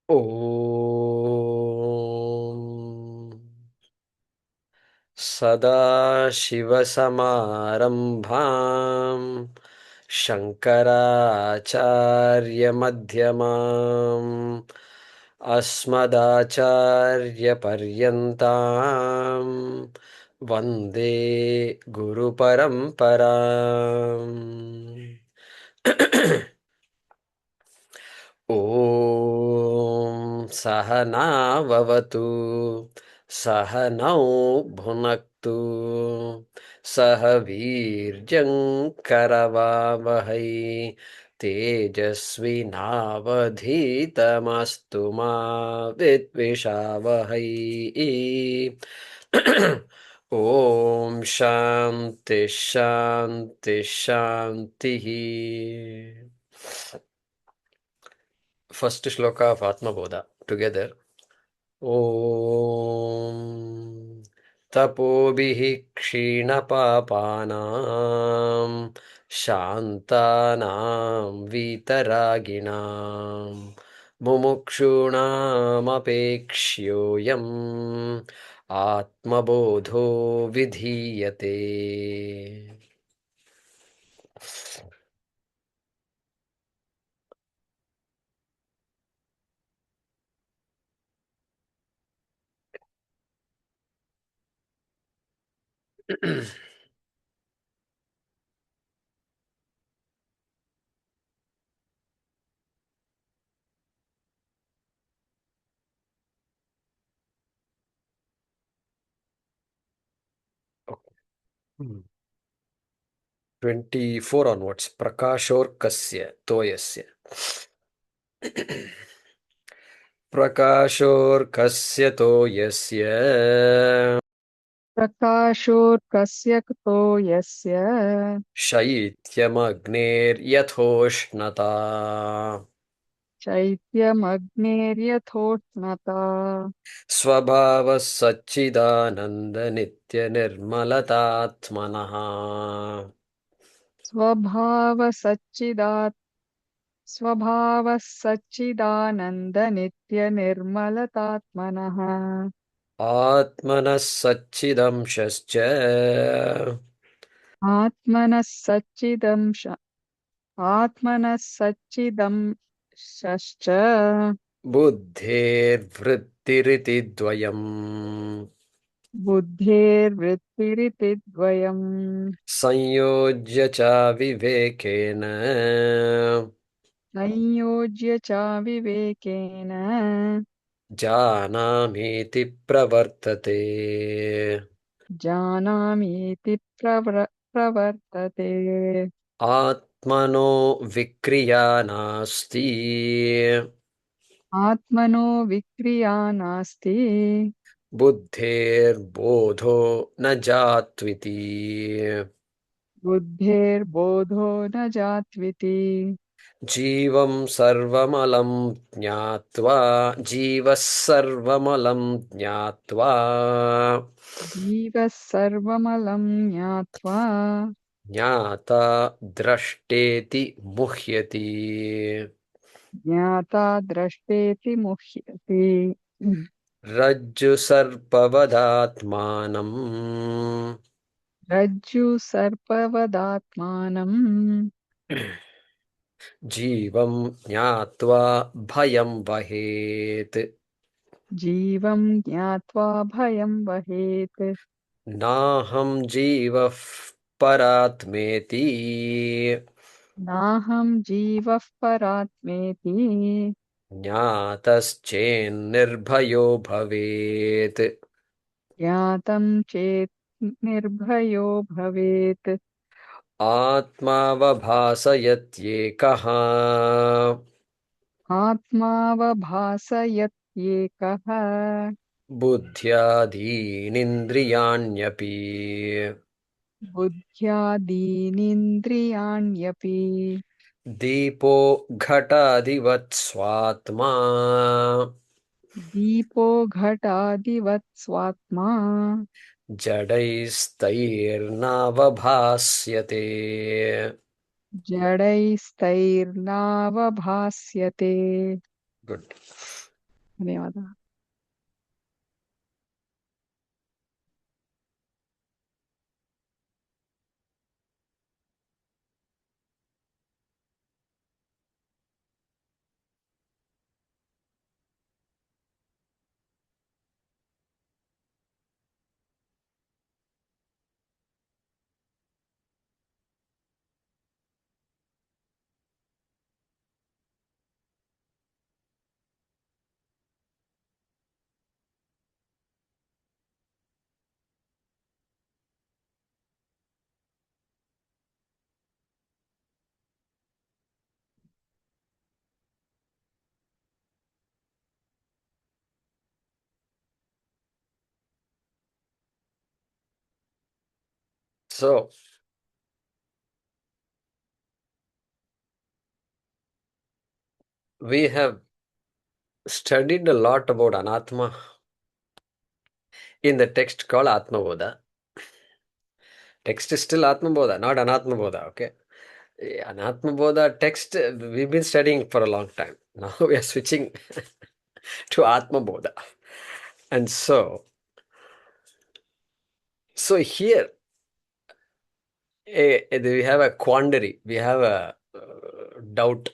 ॐ सदाशिवसमारम्भाम् शङ्कराचार्यमध्यमाम् अस्मदाचार्यपर्यन्ताम् वन्दे गुरुपरम्पराम्। ॐ सहनाववतु सहनौ भुनक्तु सह वीर्यं करवावहै तेजस्विनावधीतमस्तु मा विद्विषावहै। ॐ शान्ति शान्ति शान्तिः। First shloka of Atmabodha together. Om Tapobhihi Kshīṇapāpānaṁ Shāntānaṁ Vitaraginam Mumukshūnaṁ Apekshyoyam Atmabodho Vidhīyate. Okay. 24 onwards. Prakashorkasya toyasya. Prakashorkasya toyasya प्रकाशोऽर्कस्य कुतो यस्य शैत्यमग्नेर्यथोष्णता चैत्यमग्नेर्यथोष्णता स्वभावः सच्चिदानन्दनित्यनिर्मलतात्मनः स्वभावः सच्चिदानन्दनित्यनिर्मलतात्मनः आत्मनः सच्चिदंशश्च आत्मनः सच्चिदंशश्च बुद्धेर्वृत्तिरिति द्वयम् बुद्धेर्वृत्तिरिति द्वयम् संयोज्य च विवेकेन संयोज्य च विवेकेन जानामीति प्रवर्तते। जानामीति प्रवर्तते। आत्मनो विक्रिया नास्ति आत्मनो विक्रिया नास्ति बुद्धेर्बोधो न जात्विति। बुद्धेर्बोधो न जात्विति। जीवं सर्वमलं ज्ञात्वा जीवः सर्वमलं ज्ञात्वा जीवः सर्वमलं ज्ञात्वा ज्ञाता द्रष्टेति मुह्यति। ज्ञाता द्रष्टेति मुह्यति। रज्जुसर्पवदात्मानं रज्जुसर्पवदात्मानं जीवं ज्ञात्वा भयं वहेत्। जीवं ज्ञात्वा भयं वहेत्। नाहं जीवः परात्मेति नाहं जीवः परात्मेति ज्ञातश्चेन्निर्भयो भवेत्। ज्ञातं चेत् निर्भयो भवेत्। आत्मावभासयत्येकः आत्मावभासयत्येकः बुद्ध्यादीनिन्द्रियाण्यपि बुद्ध्यादीनिन्द्रियाण्यपि दीपो घटादिवत्स्वात्मा दीपो घटादिवत्स्वात्मा जडैस्तैर्नावभास्यते। जडैस्तैर्नावभास्यते। गुड। ధన్యవాదాలు. So, we have studied a lot about anatma in the text called Atmabodha. Text is still Atmabodha, not Anatmabodha, okay? Anatmabodha text we've been studying for a long time. Now we are switching to Atmabodha. And so here we have a quandary, we have a doubt.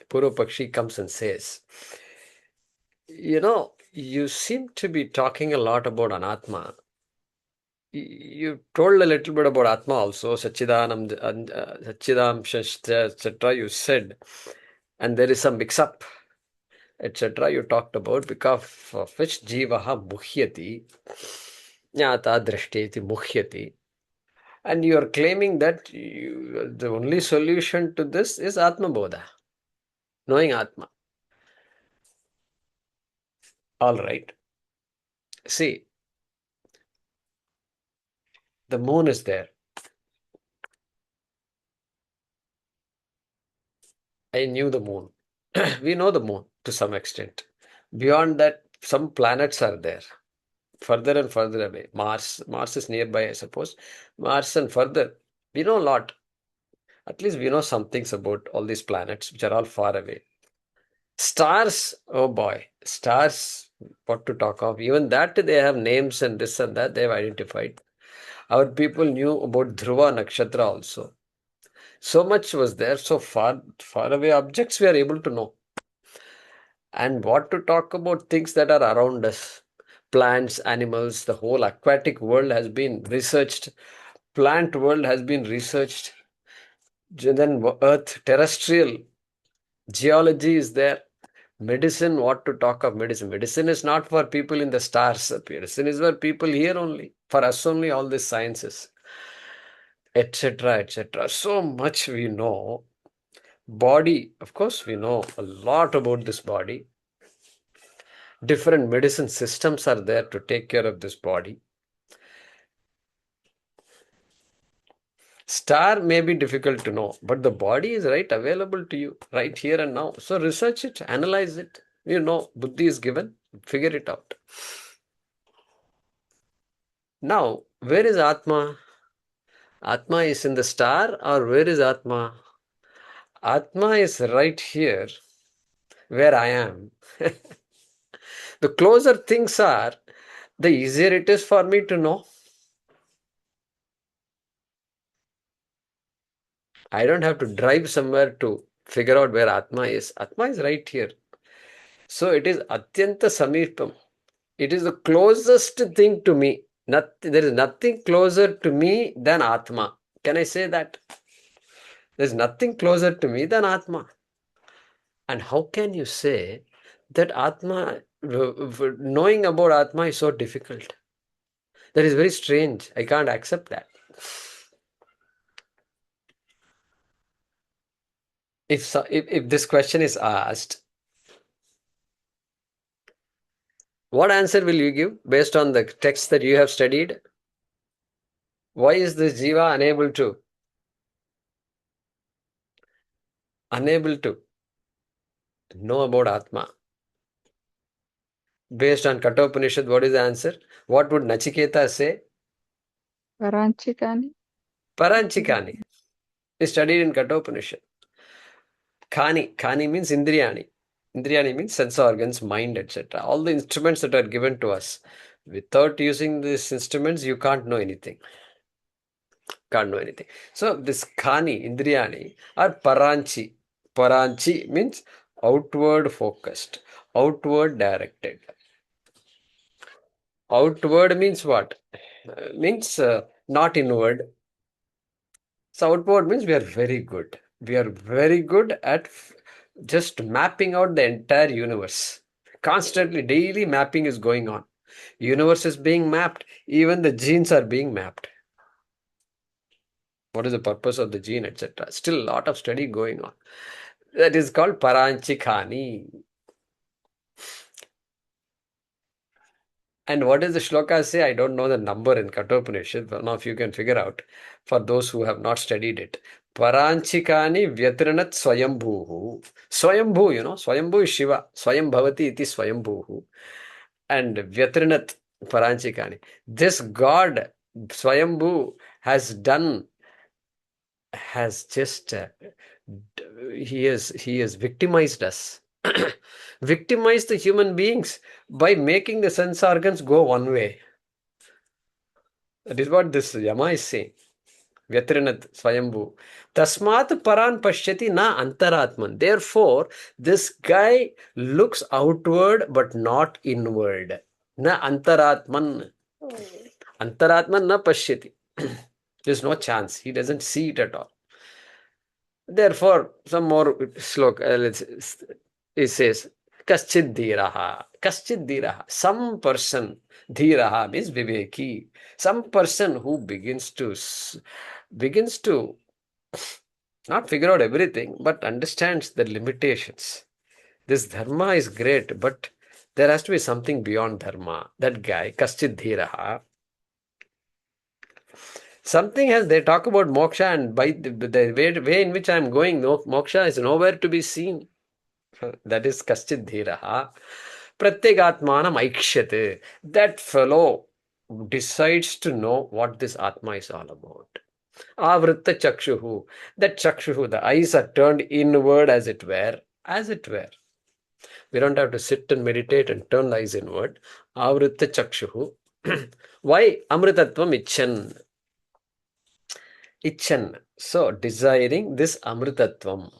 Purvapakshi comes and says, you seem to be talking a lot about Anatma. You told a little bit about Atma also, Satchidanam, etc. You said, and there is some mix-up, etc. You talked about, because of which Jivaha Muhyati, Jnata Drishteti Muhyati. And you are claiming that the only solution to this is Atmabodha, knowing Atma. All right. See, the moon is there. I knew the moon. We know the moon to some extent. Beyond that, some planets are there, further and further away. Mars is nearby, I suppose. Mars and further. We know a lot. At least we know some things about all these planets, which are all far away. Stars, oh boy, stars, what to talk of. Even that they have names and this and that they have identified. Our people knew about Dhruva Nakshatra also. So much was there, so far away objects we are able to know. And what to talk about things that are around us. Plants, animals, the whole aquatic world has been researched. Plant world has been researched. Then earth, terrestrial, geology is there. Medicine, what to talk of medicine? Medicine is not for people in the stars. Medicine is for people here only. For us only, all these sciences, etc., etc. So much we know. Body, of course, we know a lot about this body. Different medicine systems are there to take care of this body. Star may be difficult to know, but the body is right available to you right here and now. So research it, analyze it. Buddhi is given, figure it out. Now, where is Atma? Atma is in the star, or where is Atma? Atma is right here, where I am. The closer things are, the easier it is for me to know. I don't have to drive somewhere to figure out where Atma is. Atma is right here. So it is Atyanta Samipam. It is the closest thing to me. There is nothing closer to me than Atma. Can I say that? There is nothing closer to me than Atma. And how can you say that Atma, knowing about Atma is so difficult? That is very strange. I can't accept that. If this question is asked, what answer will you give based on the text that you have studied? Why is this Jiva unable to know about Atma? Based on Kathopanishad, what is the answer? What would Nachiketa say? Paranchikani. Paranchikani is studied in Kathopanishad. Kani means Indriyani. Indriyani means sense organs, mind, etc. All the instruments that are given to us. Without using these instruments, you can't know anything. Can't know anything. So this khani, Indriyani, are paranchi. Paranchi means outward focused, outward directed. Outward means what? Means not inward. So outward means we are very good. We are very good at just mapping out the entire universe. Constantly, daily mapping is going on. Universe is being mapped. Even the genes are being mapped. What is the purpose of the gene, etc. Still a lot of study going on. That is called Paranchikhani. And what does the shloka say? I don't know the number in Kathopanishad. One of you can figure out for those who have not studied it. Paranchikani vyatrinat swayambhuhu. Swayambhu, Swayambhu is Shiva. Swayambhavati iti swayambhuhu. And vyatrinat paranchikani. This God, Swayambhu, has just, he has victimized us. Victimized the human beings by making the sense organs go one way. That is what this Yama is saying. Vyatrinat Swayambhu. Tasmat paran pashyati na antaratman. Therefore, this guy looks outward but not inward. Na antaratman. Antaratman na pashyati. There's no chance. He doesn't see it at all. Therefore, some more sloka. It says, Kaschid dhiraha. Kaschid dhiraha. Some person, dhiraha means viveki. Some person who begins to not figure out everything, but understands the limitations. This dharma is great, but there has to be something beyond dharma. That guy, Kaschid dhiraha. Something has, they talk about moksha, and by the way in which I am going, moksha is nowhere to be seen. That is kaschid dhiraha. Pratyegatmanam aikshate. That fellow decides to know what this Atma is all about. Avritta chakshuhu. That chakshuhu, the eyes are turned inward as it were. As it were. We don't have to sit and meditate and turn the eyes inward. Avritta chakshuhu. Why? Amritatvam icchan. Icchan. So, desiring this amritatvam.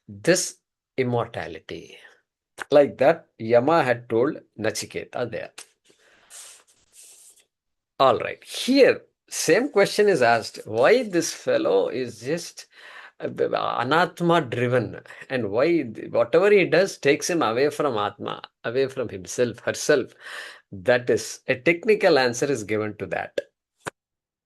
This immortality. Like that, Yama had told Nachiketa there. All right. Here, same question is asked. Why this fellow is just anatma driven, and why whatever he does takes him away from Atma, away from himself, herself. That is, a technical answer is given to that.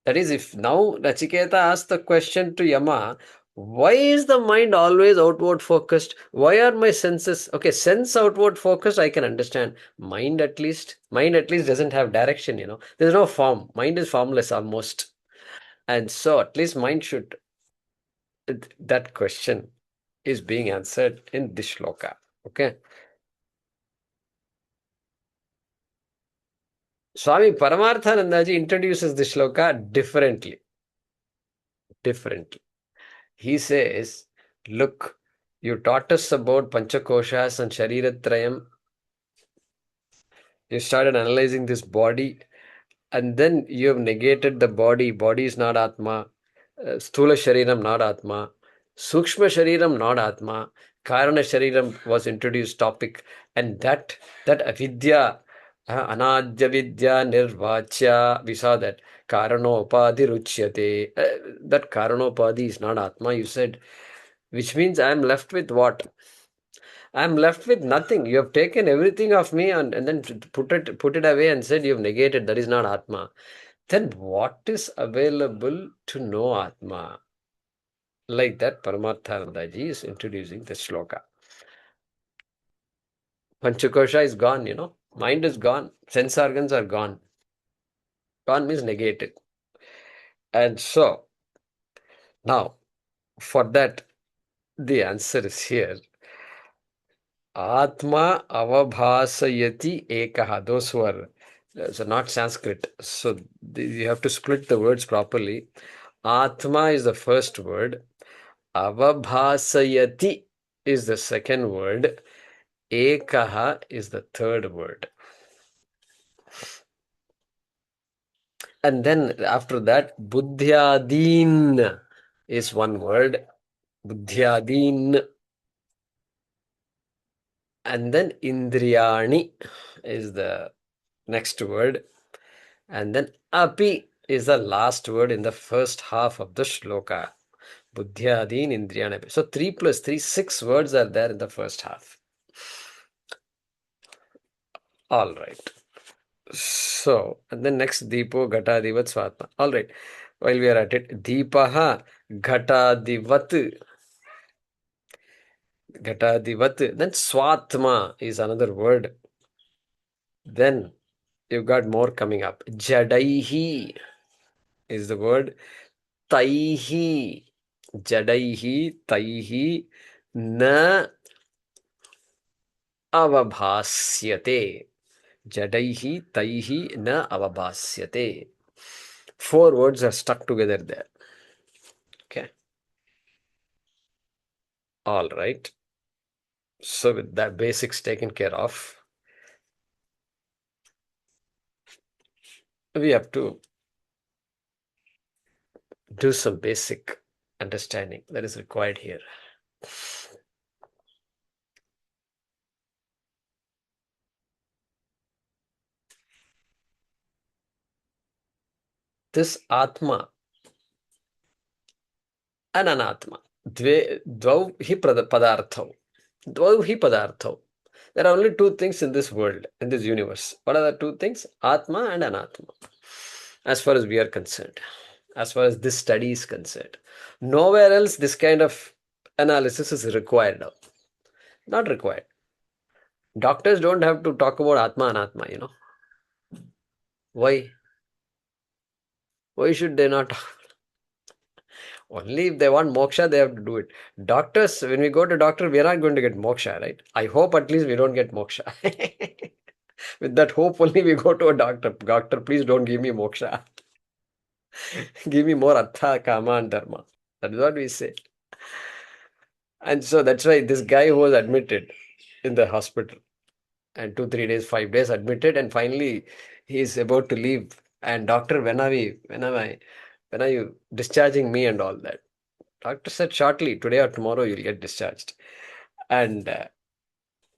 That is, if now Nachiketa asks the question to Yama, why is the mind always outward focused? Why are my senses? Okay, sense outward focused, I can understand. Mind at least doesn't have direction, There's no form. Mind is formless almost. And so at least mind should, that question is being answered in this shloka. Okay. Swami Paramarthanandaji introduces this shloka differently. He says, look, you taught us about Panchakoshas and Shariratrayam. You started analyzing this body, and then you have negated the body. Body is not Atma. Sthula Shariram not Atma. Sukshma Shariram not Atma. Karana Shariram was introduced topic. And that avidya, anadya vidya nirvachya, we saw that. Karanopadhi ruchyate. That Karanopadhi is not Atma, you said. Which means I am left with what? I am left with nothing. You have taken everything of me and then put it away and said you have negated. That is not Atma. Then what is available to know Atma? Like that, Paramarthanandaji is introducing the shloka. Panchakosha is gone, Mind is gone. Sense organs are gone. Gone means negated. And so, now, for that, the answer is here. ātmāvabhāsayatyeko. Those who are so not Sanskrit, so you have to split the words properly. Atma is the first word. Avabhāsayati is the second word. Ekaha is the third word. And then after that, buddhyādīn is one word. Buddhyādīn. And then indriyāṇi is the next word. And then api is the last word in the first half of the shloka. Buddhyādīnīndriyāṇyapi. So 3 plus 3, 6 words are there in the first half. All right. So, and then next dīpo ghaṭādivatsvātmā. All right. While we are at it, dīpaha ghaṭādivat. Ghaṭādivat. Then svātmā is another word. Then you've got more coming up. Jaḍaihi is the word. Taihi. Jaḍaihi, taihi, na avabhāsyate. Jaḍaihi, taihi, na avabhāsyate. 4 words are stuck together there. Okay. All right. So with that basics taken care of, we have to do some basic understanding that is required here. This Atma and Anatma, dvau hi padarthau. Dvau hi padarthau. There are only 2 things in this world, in this universe. What are the 2 things? Atma and Anatma. As far as we are concerned, as far as this study is concerned. Nowhere else this kind of analysis is required now. Not required. Doctors don't have to talk about Atma, Anatma, you know. Why? Why should they not? Only if they want moksha, they have to do it. Doctors, when we go to doctor, we are not going to get moksha, right? I hope at least we don't get moksha. With that hope only we go to a doctor. Doctor, please don't give me moksha. Give me more artha, kama and dharma. That is what we say. And so that's why this guy who was admitted in the hospital and 2, 3 days, 5 days admitted, and finally he is about to leave. And doctor, when are you discharging me and all that? Doctor said shortly, today or tomorrow you'll get discharged. And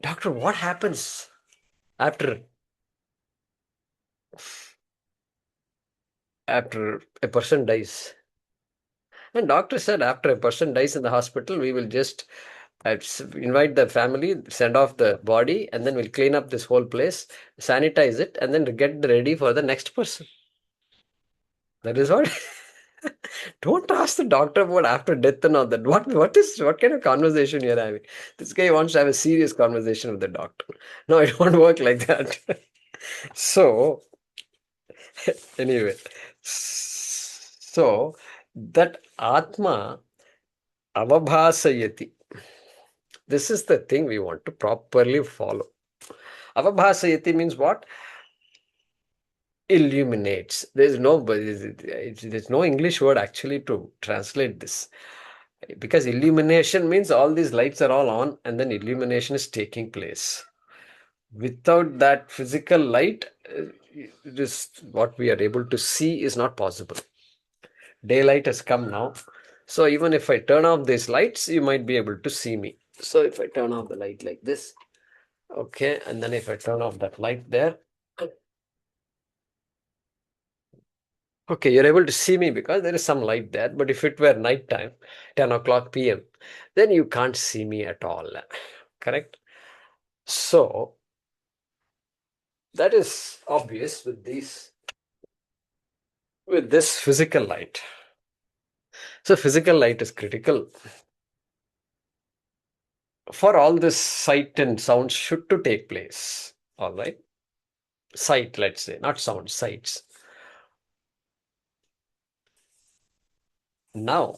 doctor, what happens after a person dies? And doctor said, after a person dies in the hospital, we will just invite the family, send off the body, and then we'll clean up this whole place, sanitize it, and then get ready for the next person. That is what. Don't ask the doctor about after death and all that. What kind of conversation you're having? This guy wants to have a serious conversation with the doctor. No, it won't work like that. So, anyway, so that Atma avabhāsayati. This is the thing we want to properly follow. Avabhāsayati means what? Illuminates. There's no English word actually to translate this. Because illumination means all these lights are all on and then illumination is taking place. Without that physical light, what we are able to see is not possible. Daylight has come now. So even if I turn off these lights, you might be able to see me. So if I turn off the light like this, okay, and then if I turn off that light there, okay, you're able to see me because there is some light there. But if it were night time, 10 o'clock p.m., then you can't see me at all. Correct? So that is obvious with this physical light. So physical light is critical for all this sight and sound should to take place. All right. Sight, let's say, not sound, sights. Now,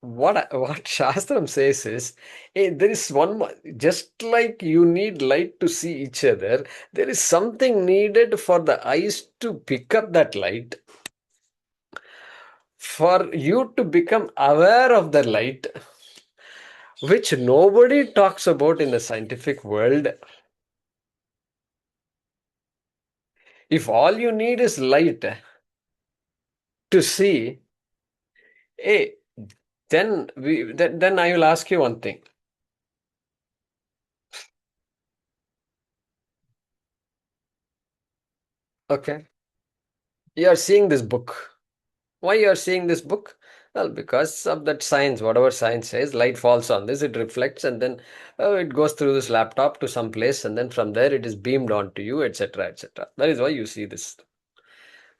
what Shastram says is, hey, there is one more, just like you need light to see each other, there is something needed for the eyes to pick up that light, for you to become aware of the light, which nobody talks about in the scientific world. If all you need is light to see, hey, then I will ask you one thing. Okay, you are seeing this book. Why you are seeing this book? Well, because of that science, whatever science says, light falls on this, it reflects, and then it goes through this laptop to some place, and then from there it is beamed onto you, etc., etc. That is why you see this.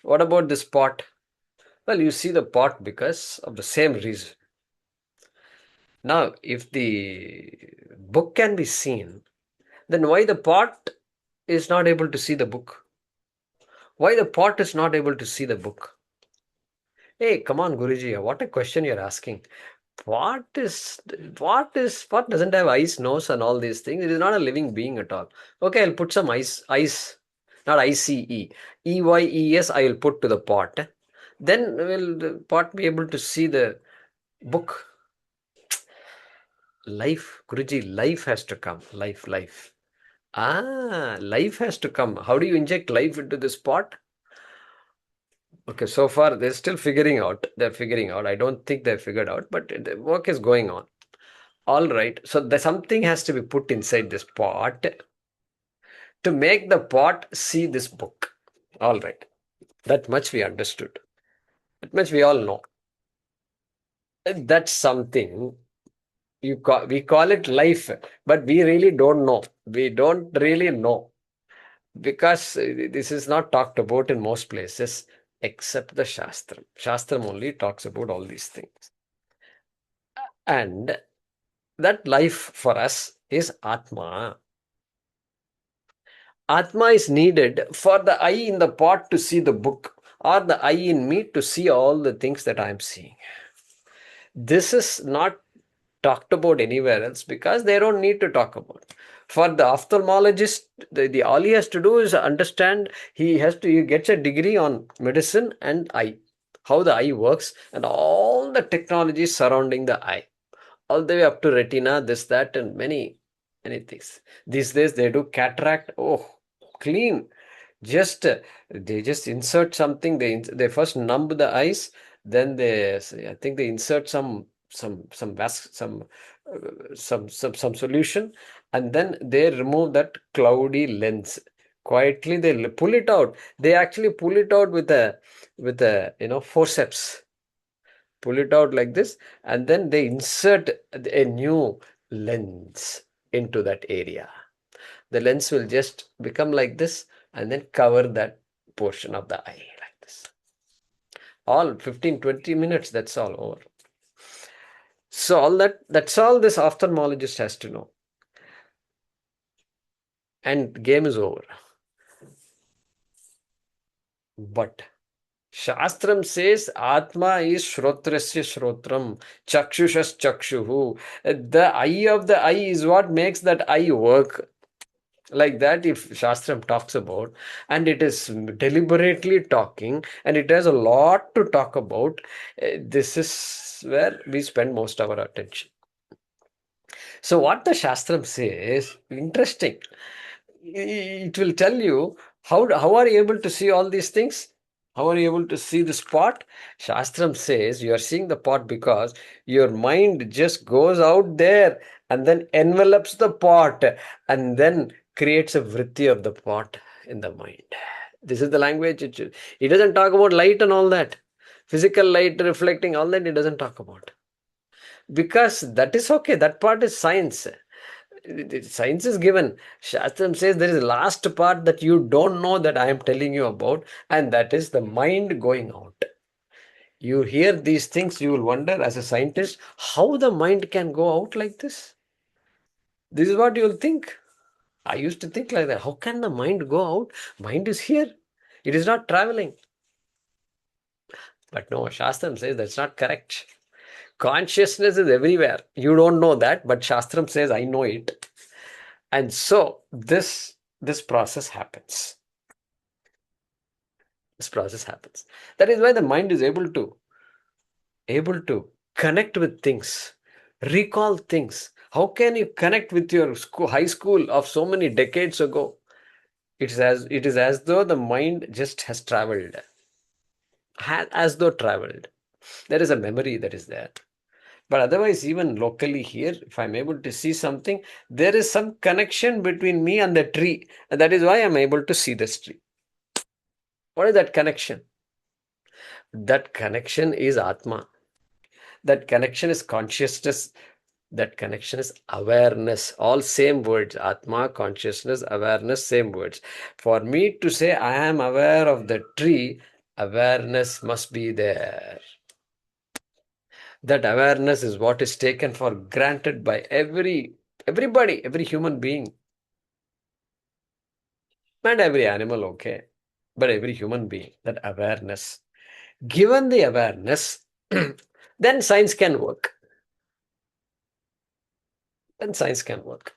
What about this pot? Well, you see the pot because of the same reason. Now, if the book can be seen, then why the pot is not able to see the book? Why the pot is not able to see the book? Hey, come on, Guruji, what a question you're asking. What is what doesn't have eyes, nose, and all these things? It is not a living being at all. Okay, I'll put some ice, not ICE, EYES. I will put to the pot. Then will the pot be able to see the book? Life, Guruji, life has to come. Life. Life has to come. How do you inject life into this pot? Okay, so far they're still figuring out. They're figuring out. I don't think they've figured out, but the work is going on. All right. So something has to be put inside this pot to make the pot see this book. All right. That much we understood. That much we all know. That's something we call it life, but we really don't know. We don't really know because this is not talked about in most places except the Shastram. Shastram only talks about all these things. And that life for us is Atma. Atma is needed for the eye in the pot to see the book, or the eye in me to see all the things that I am seeing. This is not talked about anywhere else because they don't need to talk about. For the ophthalmologist, the all he has to do is understand. He gets a degree on medicine and eye, how the eye works, and all the technologies surrounding the eye, all the way up to retina, this, that, and many things. These days they do cataract. Oh, clean. Just they just insert something. They first numb the eyes, then I think they insert some solution, and then they remove that cloudy lens. Quietly they pull it out. They actually pull it out with a forceps. Pull it out like this, and then they insert a new lens into that area. The lens will just become like this and then cover that portion of the eye like this. All 15-20 minutes, that's all over. So that's all this ophthalmologist has to know. And game is over. But Shastram says Atma is Shrotrasya Shrotram, Chakshushas Chakshuhu. The eye of the eye is what makes that eye work. Like that, if Shastram talks about, and it is deliberately talking, and it has a lot to talk about, this is where we spend most of our attention. So what the Shastram says, interesting. It will tell you how are you able to see all these things? How are you able to see this pot? Shastram says you are seeing the pot because your mind just goes out there and then envelops the pot and then creates a vritti of the pot in the mind. This is the language. It doesn't talk about light and all that. Physical light reflecting, all that it doesn't talk about. Because that is okay. That part is science. Science is given. Shastram says there is a last part that you don't know that I am telling you about, and that is the mind going out. You hear these things, you will wonder as a scientist how the mind can go out like this. This is what you will think. I used to think like that. How can the mind go out? Mind is here. It is not traveling. But no, Shastram says that's not correct. Consciousness is everywhere. You don't know that, but Shastram says I know it. And so this process happens. This process happens. That is why the mind is able to connect with things Recall things. How can you connect with your high school of so many decades ago? It is as though the mind just has traveled, as though traveled. There is a memory that is there. But otherwise, even locally here, if I'm able to see something, there is some connection between me and the tree. And that is why I'm able to see this tree. What is that connection? That connection is Atma. That connection is consciousness. That connection is awareness. All same words. Atma, consciousness, awareness, same words. For me to say I am aware of the tree, awareness must be there. That awareness is what is taken for granted by everybody, every human being. Not every animal, okay, but every human being. That awareness. Given the awareness, then science can work. Then science can work.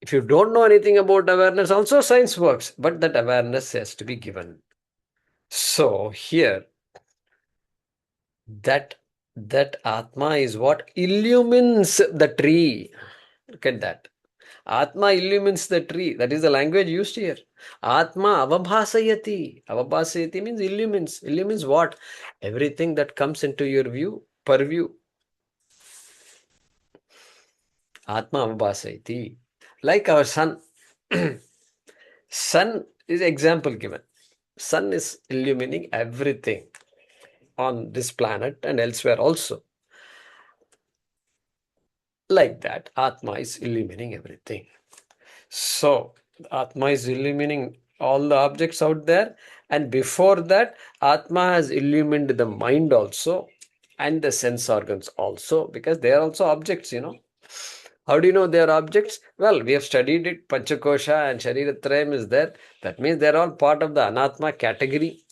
If you don't know anything about awareness, also science works, but that awareness has to be given. So here, that Atma is what illumines the tree. Look at that. Atma illumines the tree. That is the language used here. Ātmāvabhāsayati. Avabhāsayati means illumines. Illumines what? Everything that comes into your view, purview. Atmāvabhāsayati. Like our sun. Sun is example given. Sun is illumining everything on this planet and elsewhere also. Like that, Atma is illumining everything. So, Atma is illumining all the objects out there, and before that, Atma has illumined the mind also and the sense organs also, because they are also objects, How do you know they are objects? Well, we have studied it. Panchakosha and Shariratrayam is there. That means they are all part of the Anatma category.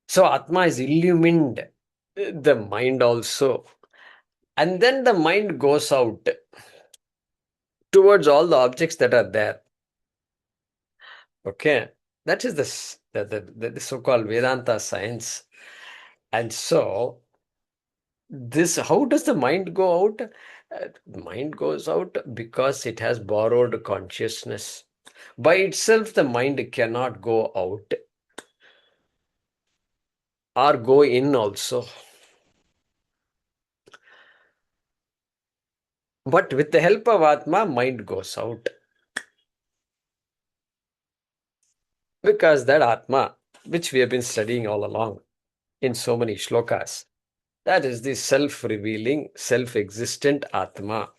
So, Atma is illumined the mind also. And then the mind goes out towards all the objects that are there. Okay, that is the so-called Vedanta science. And so, how does the mind go out? Mind goes out because it has borrowed consciousness. By itself, the mind cannot go out or go in also. But with the help of Atma, mind goes out. Because that Atma, which we have been studying all along in so many shlokas, that is the self-revealing, self-existent Atma.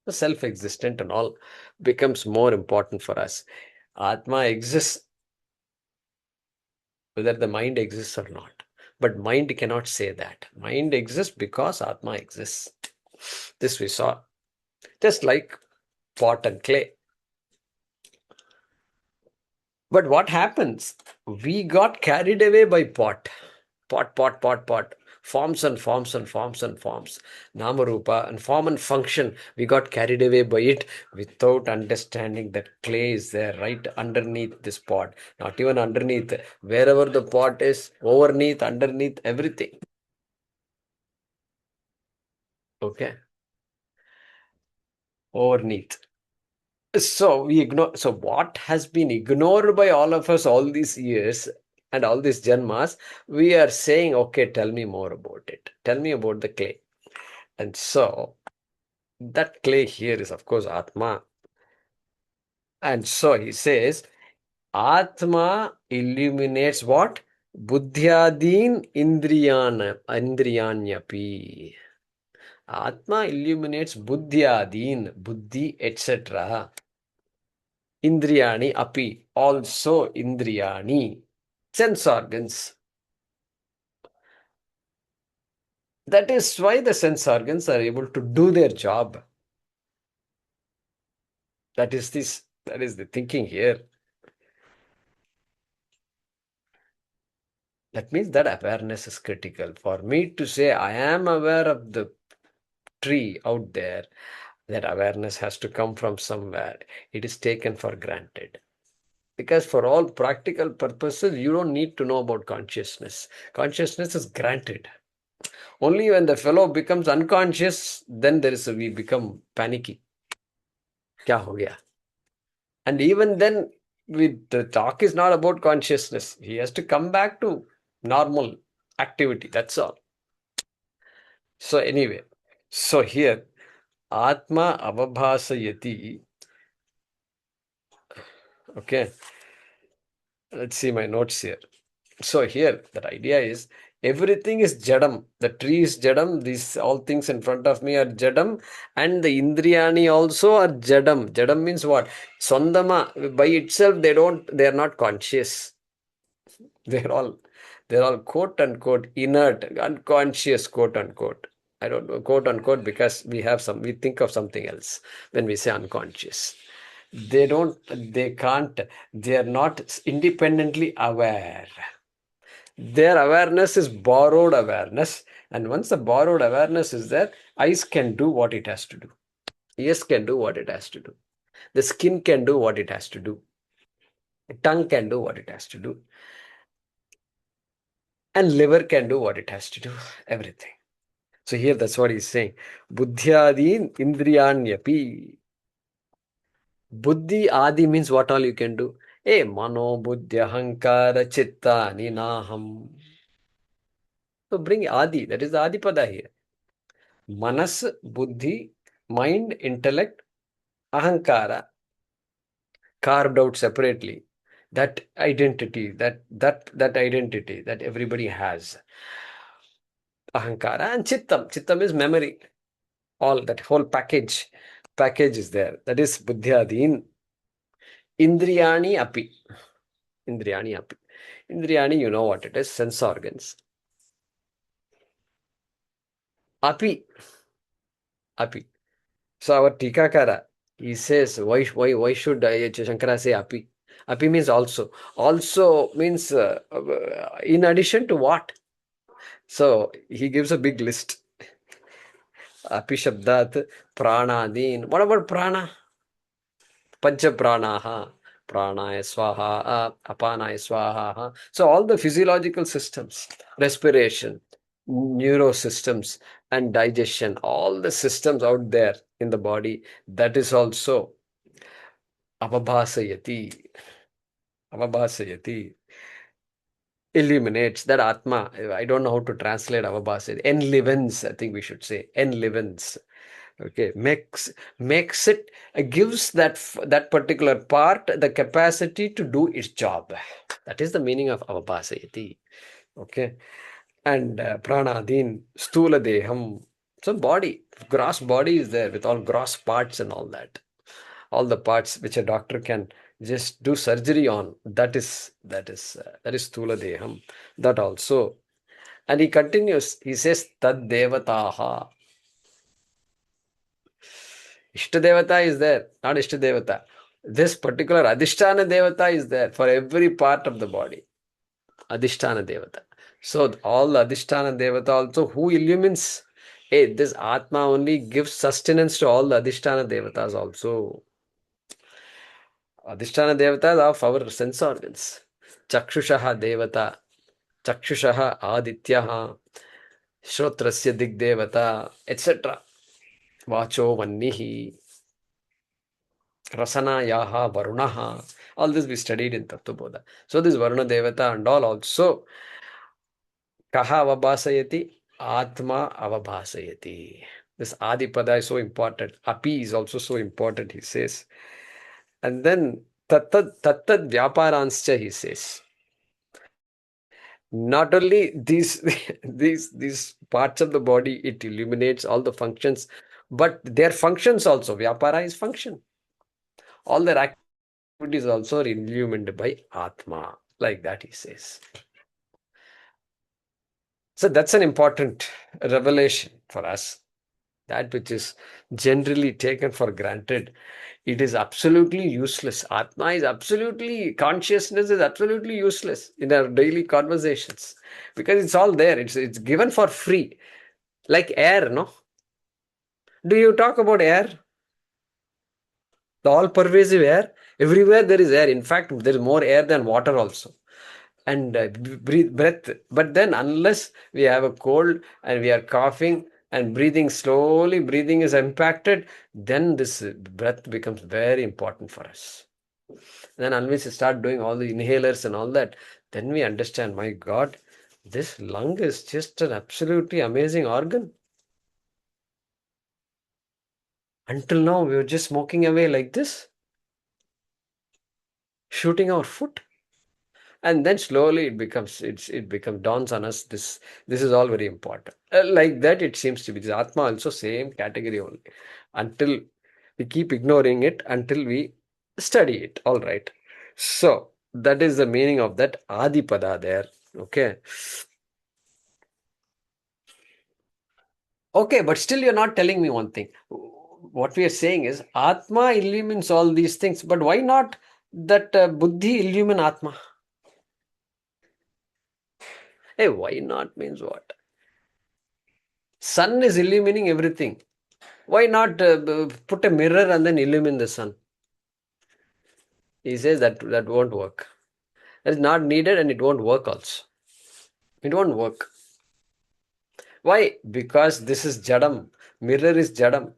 The self-existent and all becomes more important for us. Atma exists, whether the mind exists or not. But mind cannot say that. Mind exists because Atma exists. This we saw. Just like pot and clay. But what happens? We got carried away by pot. Pot. Forms and forms and forms and forms. Namarupa and form and function. We got carried away by it without understanding that clay is there right underneath this pot. Not even underneath. Wherever the pot is, overneath, underneath, everything. Okay. Overneath. So we ignore. So what has been ignored by all of us all these years and all these janmas, we are saying, okay, tell me more about it. Tell me about the clay. And so that clay here is, of course, Atma. And so he says, Atma illuminates what? Buddhyādīnīndriyāṇyapi. Atma illuminates buddhyādīn, buddhi, etc. Indriyani api, also indriyani, sense organs. That is why the sense organs are able to do their job. That is the thinking here. That means that awareness is critical. For me to say I am aware of the tree out there, that awareness has to come from somewhere. It is taken for granted. Because for all practical purposes, you don't need to know about consciousness. Consciousness is granted. Only when the fellow becomes unconscious, then we become panicky. Kya ho gaya? And even then, the talk is not about consciousness. He has to come back to normal activity. That's all. So anyway, so here, ātmāvabhāsayati. Okay, let's see my notes here. So here, that idea is everything is jadam. The tree is jadam. These all things in front of me are jadam, and the indriyani also are jadam. Jadam means what? Sondama by itself, they are not conscious. They're all quote unquote inert, unconscious, quote unquote. I don't know, quote unquote, because we think of something else when we say unconscious. They can't, they are not independently aware. Their awareness is borrowed awareness. And once the borrowed awareness is there, eyes can do what it has to do. Ears can do what it has to do. The skin can do what it has to do. Tongue can do what it has to do. And liver can do what it has to do. Everything. So here that's what he's saying. Buddhyādīnīndriyāṇyapi. Buddhi adi means what all you can do. Mano buddhi ahankara chitta ninaham. So bring adi. That is the adipada here. Manas, buddhi, mind, intellect, ahankara, carved out separately. That identity, that identity that everybody has. Ahankara and chittam. Chittam is memory. All that whole package is there. That is buddhyādīn. Indriyani api. Indriyani api. Indriyani, you know what it is, sense organs. Api. Api. So our Tikakara, he says, why should Shankara say api? Api means also. Also means in addition to what? So he gives a big list. Api shabdat pranādīn. What about prana? Pancha pranaha. Pranaya swaha, apanaya swaha. So all the physiological systems, respiration, neurosystems, and digestion, all the systems out there in the body, that is also avabhāsayati. Avabhāsayati. Illuminates that Atma. I don't know how to translate avabhāsayati. Enlivens, I think we should say. Enlivens. Okay, makes it, gives that particular part the capacity to do its job. That is the meaning of avabhāsayati. Okay, and pranādīn, stula deham. So body, gross body is there with all gross parts and all that. All the parts which a doctor can just do surgery on. That is stula deham. That also. And he continues. He says tad devataha. Ishtadevata is there, not Ishtadevata. This particular Adhisthana Devata is there for every part of the body. Adhisthana Devata. So all the Adhisthana Devata also, who illumines, this Atma only gives sustenance to all the Adhisthana Devatas also. Adhisthana Devatas of our sense organs. Chakshushaha Devata, Chakshushaha Adityaha, Shrotrasya Digdevata, etc. Vacho Vannihi, Rasanayaha, Varunaha. All this we studied in Atmabodha. So this Varuna Devata and all also. Kaha avabhasayati? Atma avabhasayati. This Adipada is so important. Api is also so important, he says. And then tattad vyaparanscha, he says. Not only these parts of the body, it illuminates all the functions, but their functions also. Vyapara is function. All their activities also are illuminated by Atma. Like that, he says. So that's an important revelation for us. That which is generally taken for granted, it is absolutely useless. Atma is absolutely, consciousness is absolutely useless in our daily conversations because it's all there. It's given for free, like air, no? Do you talk about air? The all-pervasive air. Everywhere there is air. In fact, there is more air than water also. and breath. But then unless we have a cold and we are coughing and breathing is impacted, then this breath becomes very important for us. Then unless we start doing all the inhalers and all that, then we understand, my God, this lung is just an absolutely amazing organ. Until now, we were just smoking away like this, shooting our foot. And then slowly it becomes dawns on us, this is all very important. Like that, it seems to be. This Atma also same category only. Until we keep ignoring it, until we study it. All right. So that is the meaning of that Adipada there. Okay. Okay, but still you're not telling me one thing. What we are saying is Atma illumines all these things, but why not that buddhi illumine Atma? Hey, why not means what? Sun is illumining everything. Why not put a mirror and then illumine the sun? He says that won't work. That is not needed and it won't work also. It won't work. Why? Because this is jadam. Mirror is jadam.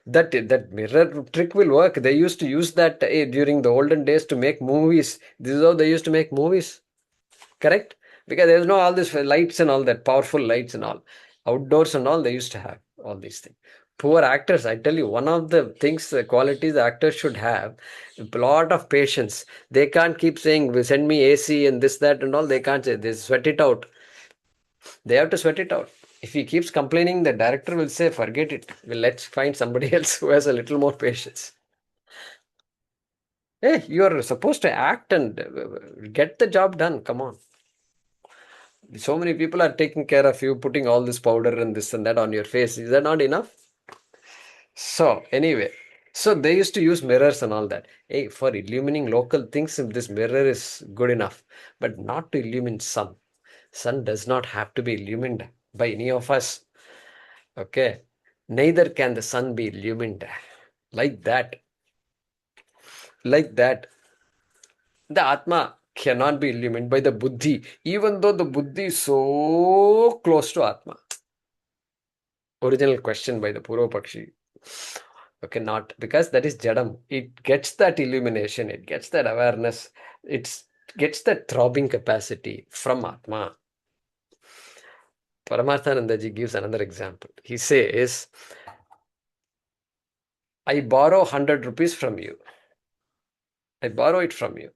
That mirror trick will work. They used to use that during the olden days to make movies. This is how they used to make movies. Correct? Because there's no all this lights and all that, powerful lights and all. Outdoors and all, they used to have all these things. Poor actors, I tell you, one of the things, the qualities the actors should have, a lot of patience. They can't keep saying, send me AC and this, that and all. They can't say, they sweat it out. They have to sweat it out. If he keeps complaining, the director will say, forget it. Well, let's find somebody else who has a little more patience. Hey, you are supposed to act and get the job done. Come on. So many people are taking care of you, putting all this powder and this and that on your face. Is that not enough? So, anyway, so they used to use mirrors and all that. Hey, for illumining local things, this mirror is good enough, but not to illumine sun. Sun does not have to be illumined by any of us. Okay. Neither can the sun be illumined like that. Like that. The Atma cannot be illumined by the buddhi, even though the buddhi is so close to Atma. Original question by the Purva Pakshi. Okay, not because that is Jadam. It gets that illumination, it gets that awareness, it gets that throbbing capacity from Atma. Paramarthanandaji gives another example. He says, I borrow 100 rupees from you. I borrow it from you.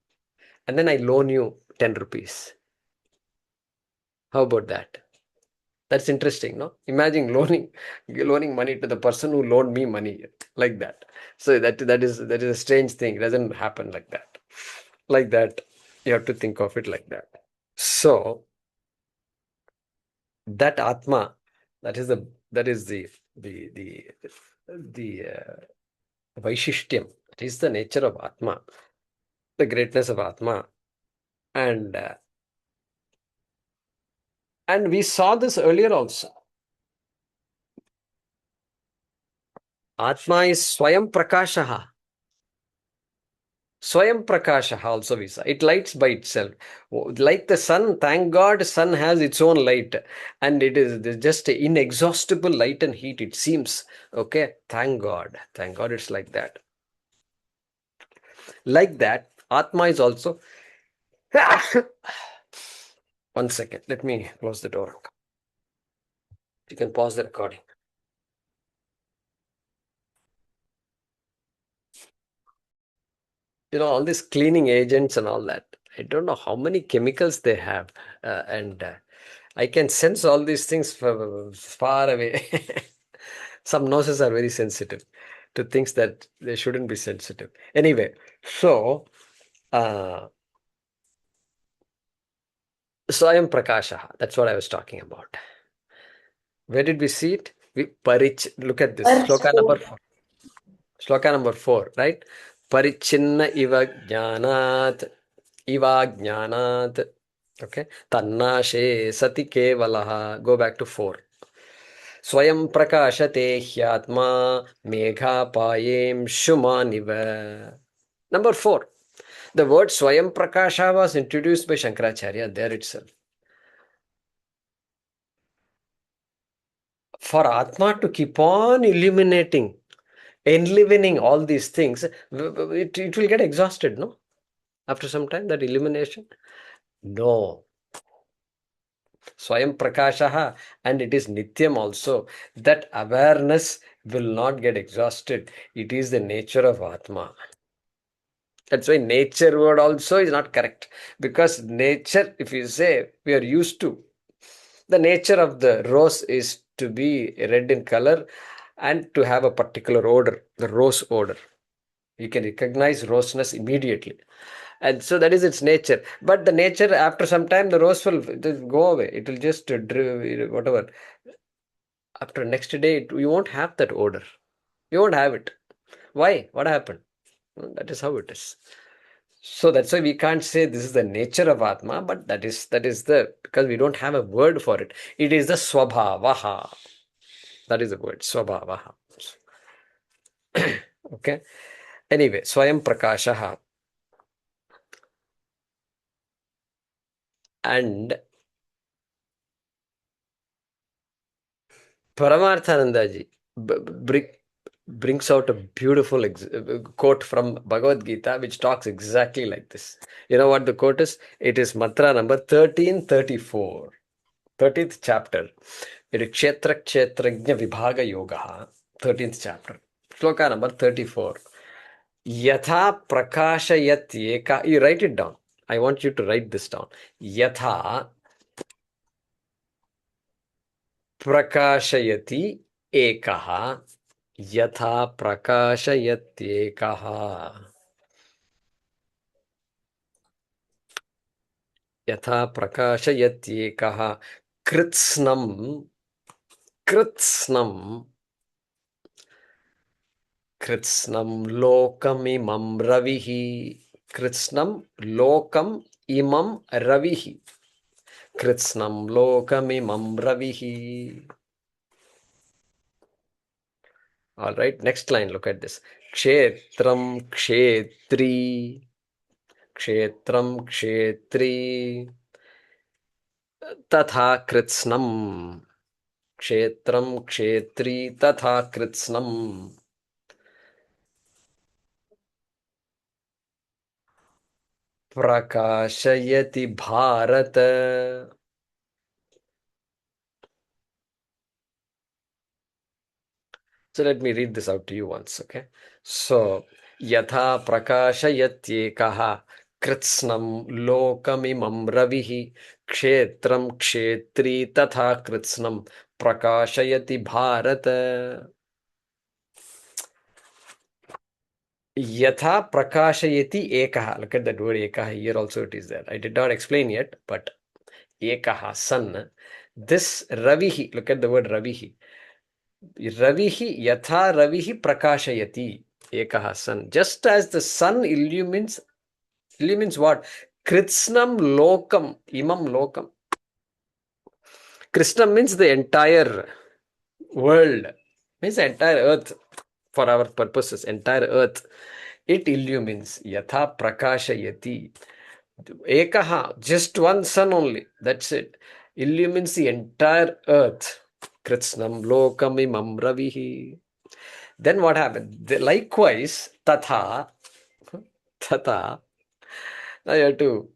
And then I loan you 10 rupees. How about that? That's interesting, no? Imagine loaning money to the person who loaned me money like that. So that is a strange thing. It doesn't happen like that. Like that, you have to think of it like that. So that Atma, that is the Vaishishtyam. That is the nature of Atma, the greatness of Atma, and we saw this earlier also. Atma is Swayam Prakashaha. Swayam Prakashaha also we saw. It lights by itself. Like the sun, thank God, sun has its own light. And it is just inexhaustible light and heat, it seems. Okay, thank God. Thank God it's like that. Like that, Atma is also... One second, let me close the door. You can pause the recording. All these cleaning agents and all that. I don't know how many chemicals they have. And I can sense all these things from far away. Some noses are very sensitive to things that they shouldn't be sensitive. Anyway, so I am Prakasha. That's what I was talking about. Where did we see it? Look at this. Shloka number 4. Shloka number 4, right? Parichinna iva jnanat. Okay. Tannashe sati kevalaha. Go back to 4. Swayam prakashate hyatma megha payem shumaniva. Number 4. The word Swayam Prakasha was introduced by Shankaracharya there itself. For Atma to keep on illuminating, enlivening all these things, it will get exhausted, no? After some time, that illumination? No. Swayam Prakashaha, and it is Nityam also. That awareness will not get exhausted. It is the nature of Atma. That's why nature word also is not correct. Because nature, if you say, we are used to, the nature of the rose is to be red in color and to have a particular odor, the rose odor. You can recognize roseness immediately. And so that is its nature. But the nature, after some time, the rose will just go away. It will just whatever. After next day, you won't have that odor. You won't have it. Why? What happened? That is how it is. So that's why we can't say this is the nature of Atma, but that is the, because we don't have a word for it. It is the swabhavaha. That is the word, swabhavaha. Okay. Anyway, Swayam Prakashaha. And Paramarthanandaji brings out a beautiful quote from Bhagavad Gita, which talks exactly like this. You know what the quote is? It is mantra number 1334, 13th chapter. It is Kshetra Kshetrajna Vibhaga Yoga, 13th chapter. Shloka number 34. Yatha Prakashayatyeka. You write it down. I want you to write this down. Yatha Prakashayati Ekaha. Yatha Prakashayatyekaha. Yatha Prakashayatyekaha. Kritsnam. Kritsnam. Kritsnam lokamimam ravihi. Kritsnam lokam imam ravihi. Kritsnam lokamimam ravihi. All right, next line, look at this. Kshetram kshetri. Kshetram kshetri. Tatha kritsnam. Kshetram kshetri tatha kritsnam. Prakashayati Bharata. So let me read this out to you once, okay? So, Yatha Prakashayatyekaha Kritsnam Lokamimam Ravihi Kshetram Kshetri Tatha Kritsnam Prakashayati Bharata. Yatha Prakashayati Ekaha. Look at that word Ekaha. Here also it is there. I did not explain yet, but Ekaha, sun. This Ravihi, look at the word Ravihi. Ravihi yatha ravihi prakashayati ekaha sun. Just as the sun illumines what? Kritsnam lokam, imam lokam. Krishnam means the entire world, means the entire earth for our purposes, entire earth. It illumines yatha prakashayati. Ekaha, just one sun only, that's it. Illumines the entire earth. Kritsnam lokam imam ravihi. Then what happened? Likewise, tatha. Now you have to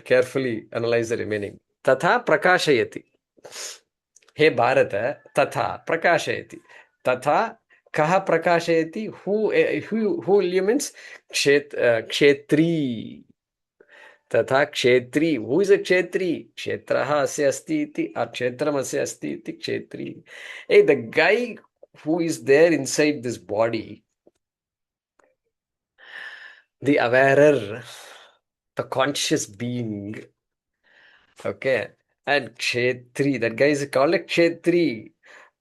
carefully analyze the remaining. Tatha prakashayati. Hey Bharata, tatha prakashayati. Tatha kaha prakashayati. Who illumines? Kshetri. Tatha kshetri. Who is a kshetri? Kshetraha asya asti iti. Or kshetram asya asti iti kshetri. Hey, the guy who is there inside this body, the awarer, the conscious being, okay, and kshetri, that guy is called a kshetri.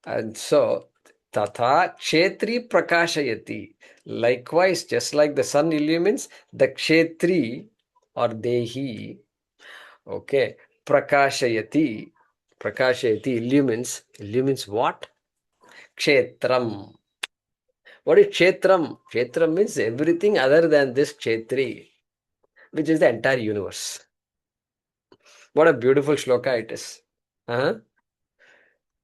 And so, tatha kshetri prakashayati. Likewise, just like the sun illumines, the kshetri or dehi, okay, prakashayati, illumines what? Kshetram. What is kshetram? Kshetram means everything other than this kshetri. which is the entire universe. What a beautiful shloka it is.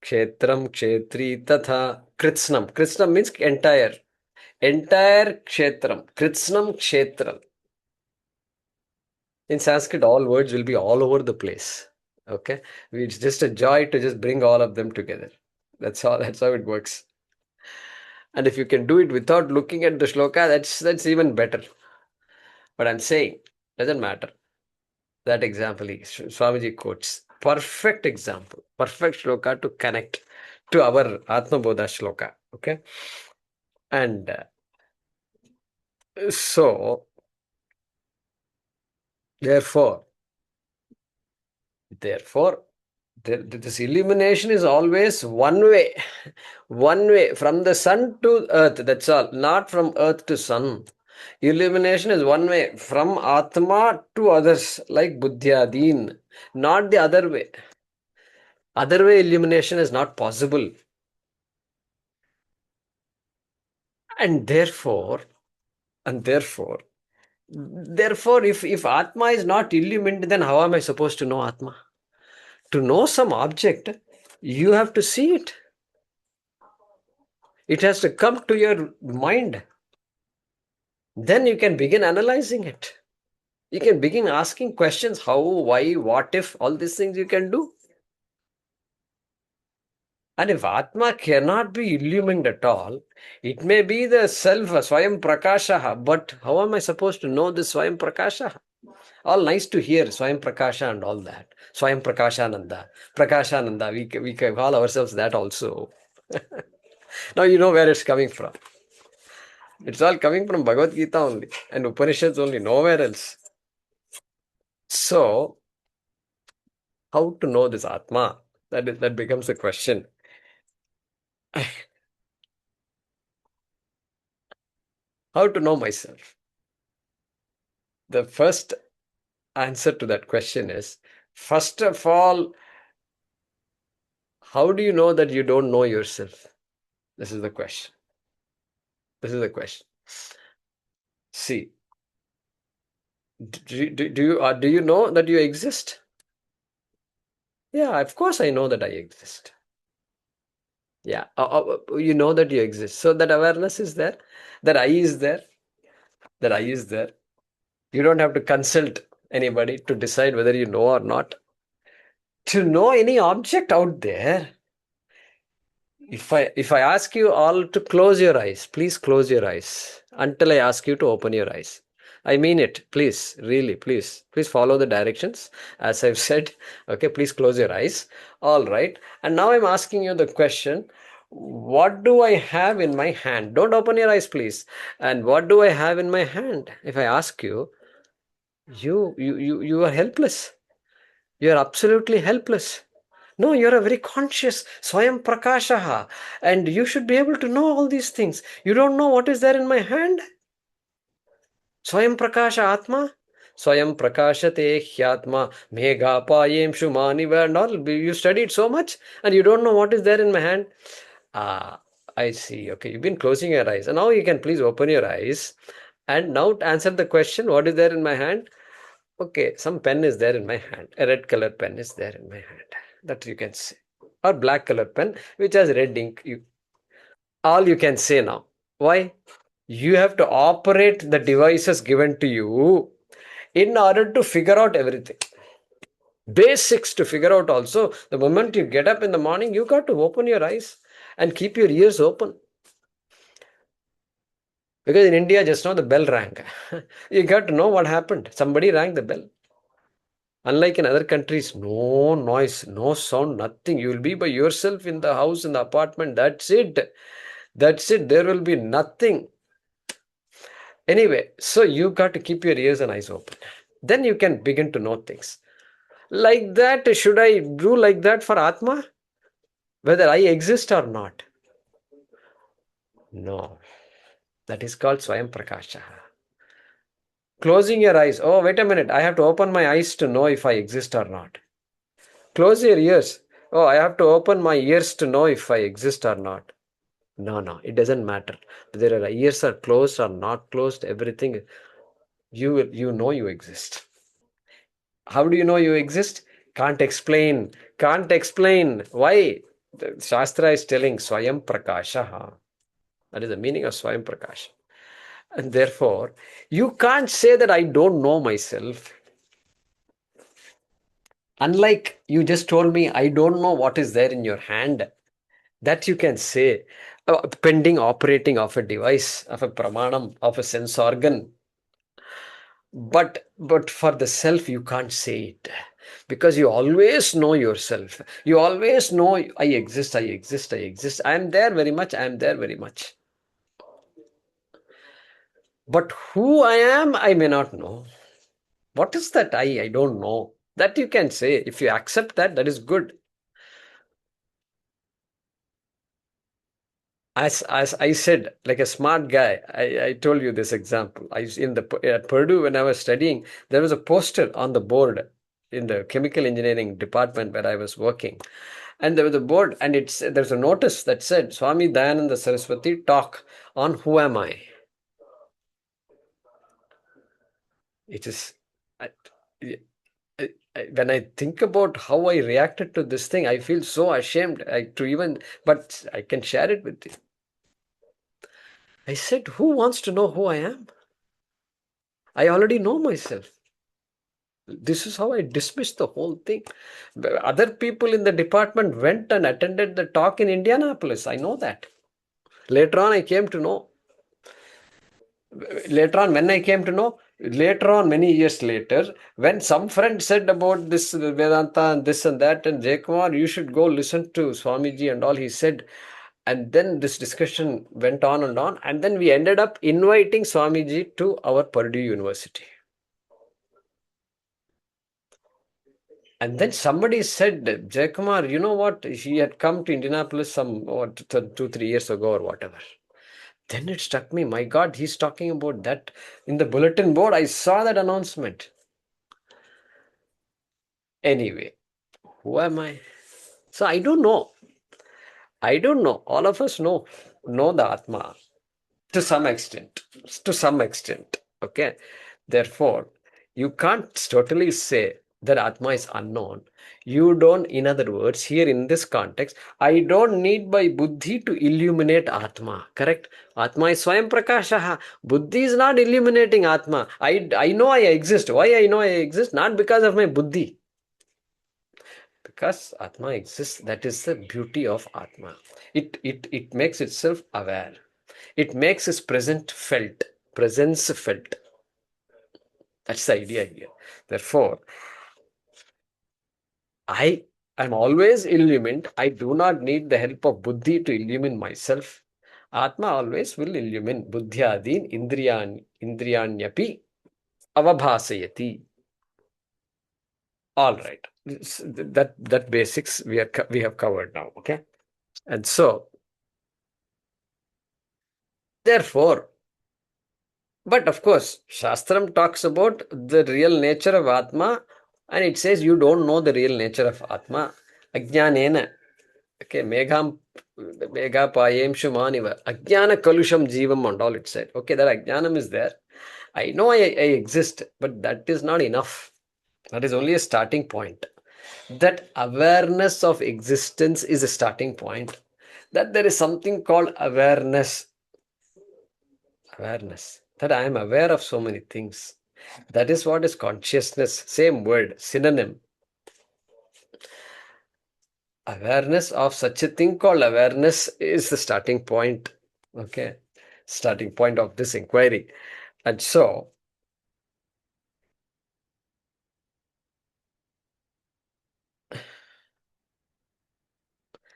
Kshetram, kshetri, tatha, kritsnam. Kritsnam means entire. Entire kshetram. Kritsnam, kshetram. In Sanskrit, all words will be all over the place. Okay? It's just a joy to just bring all of them together. That's how it works. And if you can do it without looking at the shloka, that's even better. But I'm saying, doesn't matter. That example Swamiji quotes. Perfect example. Perfect shloka to connect to our Atmabodha shloka. Okay? And so, therefore, this illumination is always one way. One way. From the sun to earth. That's all. Not from earth to sun. Illumination is one way. From Atma to others. Like buddhyādīn. Not the other way. Other way illumination is not possible. And therefore, if Atma is not illumined, then how am I supposed to know Atma? To know some object, you have to see it. It has to come to your mind. Then you can begin analyzing it. You can begin asking questions, how, why, what if, all these things you can do. And if Atma cannot be illumined at all, it may be the self, Swayam Prakasha, but how am I supposed to know this Swayam Prakasha? All nice to hear, Swayam Prakasha and all that. Swayam Prakashananda. Prakashananda, we can call ourselves that also. Now you know where it's coming from. It's all coming from Bhagavad Gita only and Upanishads only, nowhere else. So, how to know this Atma? That becomes the question. How to know myself? The first answer to that question is, first of all, how do you know that you don't know yourself? This is the question. See, do you know that you exist? Yeah, of course I know that I exist. Yeah, you know that you exist. So that awareness is there. That I is there. You don't have to consult anybody to decide whether you know or not. To know any object out there, if I ask you all to close your eyes, please close your eyes until I ask you to open your eyes. I mean it. Please, really, please follow the directions as I've said. Okay, please close your eyes. All right. And now I'm asking you the question, what do I have in my hand? Don't open your eyes, please. And what do I have in my hand? If I ask you, you are helpless. You are absolutely helpless. No, you're a very conscious Swayam Prakashaha, and you should be able to know all these things. You don't know what is there in my hand? Swayam Prakasha Atma? Swayam Prakashate Hyatma Megapayem Shumaniva and all. You studied so much and you don't know what is there in my hand? Ah, I see. Okay, you've been closing your eyes. And now you can please open your eyes and now answer the question, what is there in my hand? Okay, some pen is there in my hand. A red color pen is there in my hand. That you can say. Or black color pen which has red ink. All you can say now. Why? You have to operate the devices given to you in order to figure out everything. Basics to figure out also. The moment you get up in the morning, you got to open your eyes and keep your ears open. Because in India, just now the bell rang. You got to know what happened. Somebody rang the bell. Unlike in other countries, no noise, no sound, nothing. You will be by yourself in the house, in the apartment. That's it. There will be nothing. Anyway, so you got to keep your ears and eyes open. Then you can begin to know things. Like that, should I do like that for Atma? Whether I exist or not? No. That is called Swayam Prakasha. Closing your eyes. Oh, wait a minute. I have to open my eyes to know if I exist or not. Close your ears. Oh, I have to open my ears to know if I exist or not. No, it doesn't matter. Whether your ears are closed or not closed, everything. you know you exist. How do you know you exist? Can't explain. Can't explain. Why? The Shastra is telling Swayam Prakasha. That is the meaning of Swayam Prakasha. And therefore, you can't say that I don't know myself. Unlike you just told me, I don't know what is there in your hand. That you can say, pending operating of a device, of a pramanam, of a sense organ. But for the self, you can't say it. Because you always know yourself. You always know, I exist, I exist, I exist. I am there very much, I am there very much. But who I am, I may not know. What is that I don't know. That you can say. If you accept that, that is good. As I said, like a smart guy, I told you this example. At Purdue, when I was studying, there was a poster on the board in the chemical engineering department where I was working. And there was a board, and there's a notice that said, Swami Dayananda Saraswati talk on who am I? It is, I, when I think about how I reacted to this thing, I feel so ashamed but I can share it with you. I said, who wants to know who I am? I already know myself. This is how I dismissed the whole thing. Other people in the department went and attended the talk in Indianapolis. I know that. Later on, I came to know. Later on, many years later, when some friend said about this Vedanta and this and that, and Jaykumar, you should go listen to Swamiji and all, he said, and then this discussion went on, and then we ended up inviting Swamiji to our Purdue University. And then somebody said, Jaykumar, you know what? He had come to Indianapolis 2-3 years ago or whatever. Then it struck me, my God, he's talking about that. In the bulletin board, I saw that announcement. Anyway, who am I? So I don't know. All of us know the Atma to some extent. Okay. Therefore, you can't totally say that Atma is unknown. You don't, in other words, here in this context, I don't need my buddhi to illuminate Atma. Correct? Atma is Swayam Prakasha. Buddhi is not illuminating Atma. I know I exist. Why I know I exist? Not because of my buddhi. Because Atma exists, that is the beauty of Atma. It makes itself aware. It makes its presence felt. That's the idea here. Therefore, I am always illumined. I do not need the help of buddhi to illumine myself. Atma always will illumine. Buddhyādīnīndriyāṇyapi avabhāsayati. All right. That basics we have covered now. Okay. And so, therefore, but of course, Shastram talks about the real nature of Atma, and it says you don't know the real nature of Atma. Ajnanena. Okay, megha payem shumaniva. Ajnana kalusham jivam and all it said. Okay, that ajnanam is there. I know I exist, but that is not enough. That is only a starting point. That awareness of existence is a starting point. That there is something called awareness. That I am aware of so many things. That is what is consciousness. Same word, synonym. Awareness of such a thing called awareness is the starting point. Okay. Starting point of this inquiry. And so,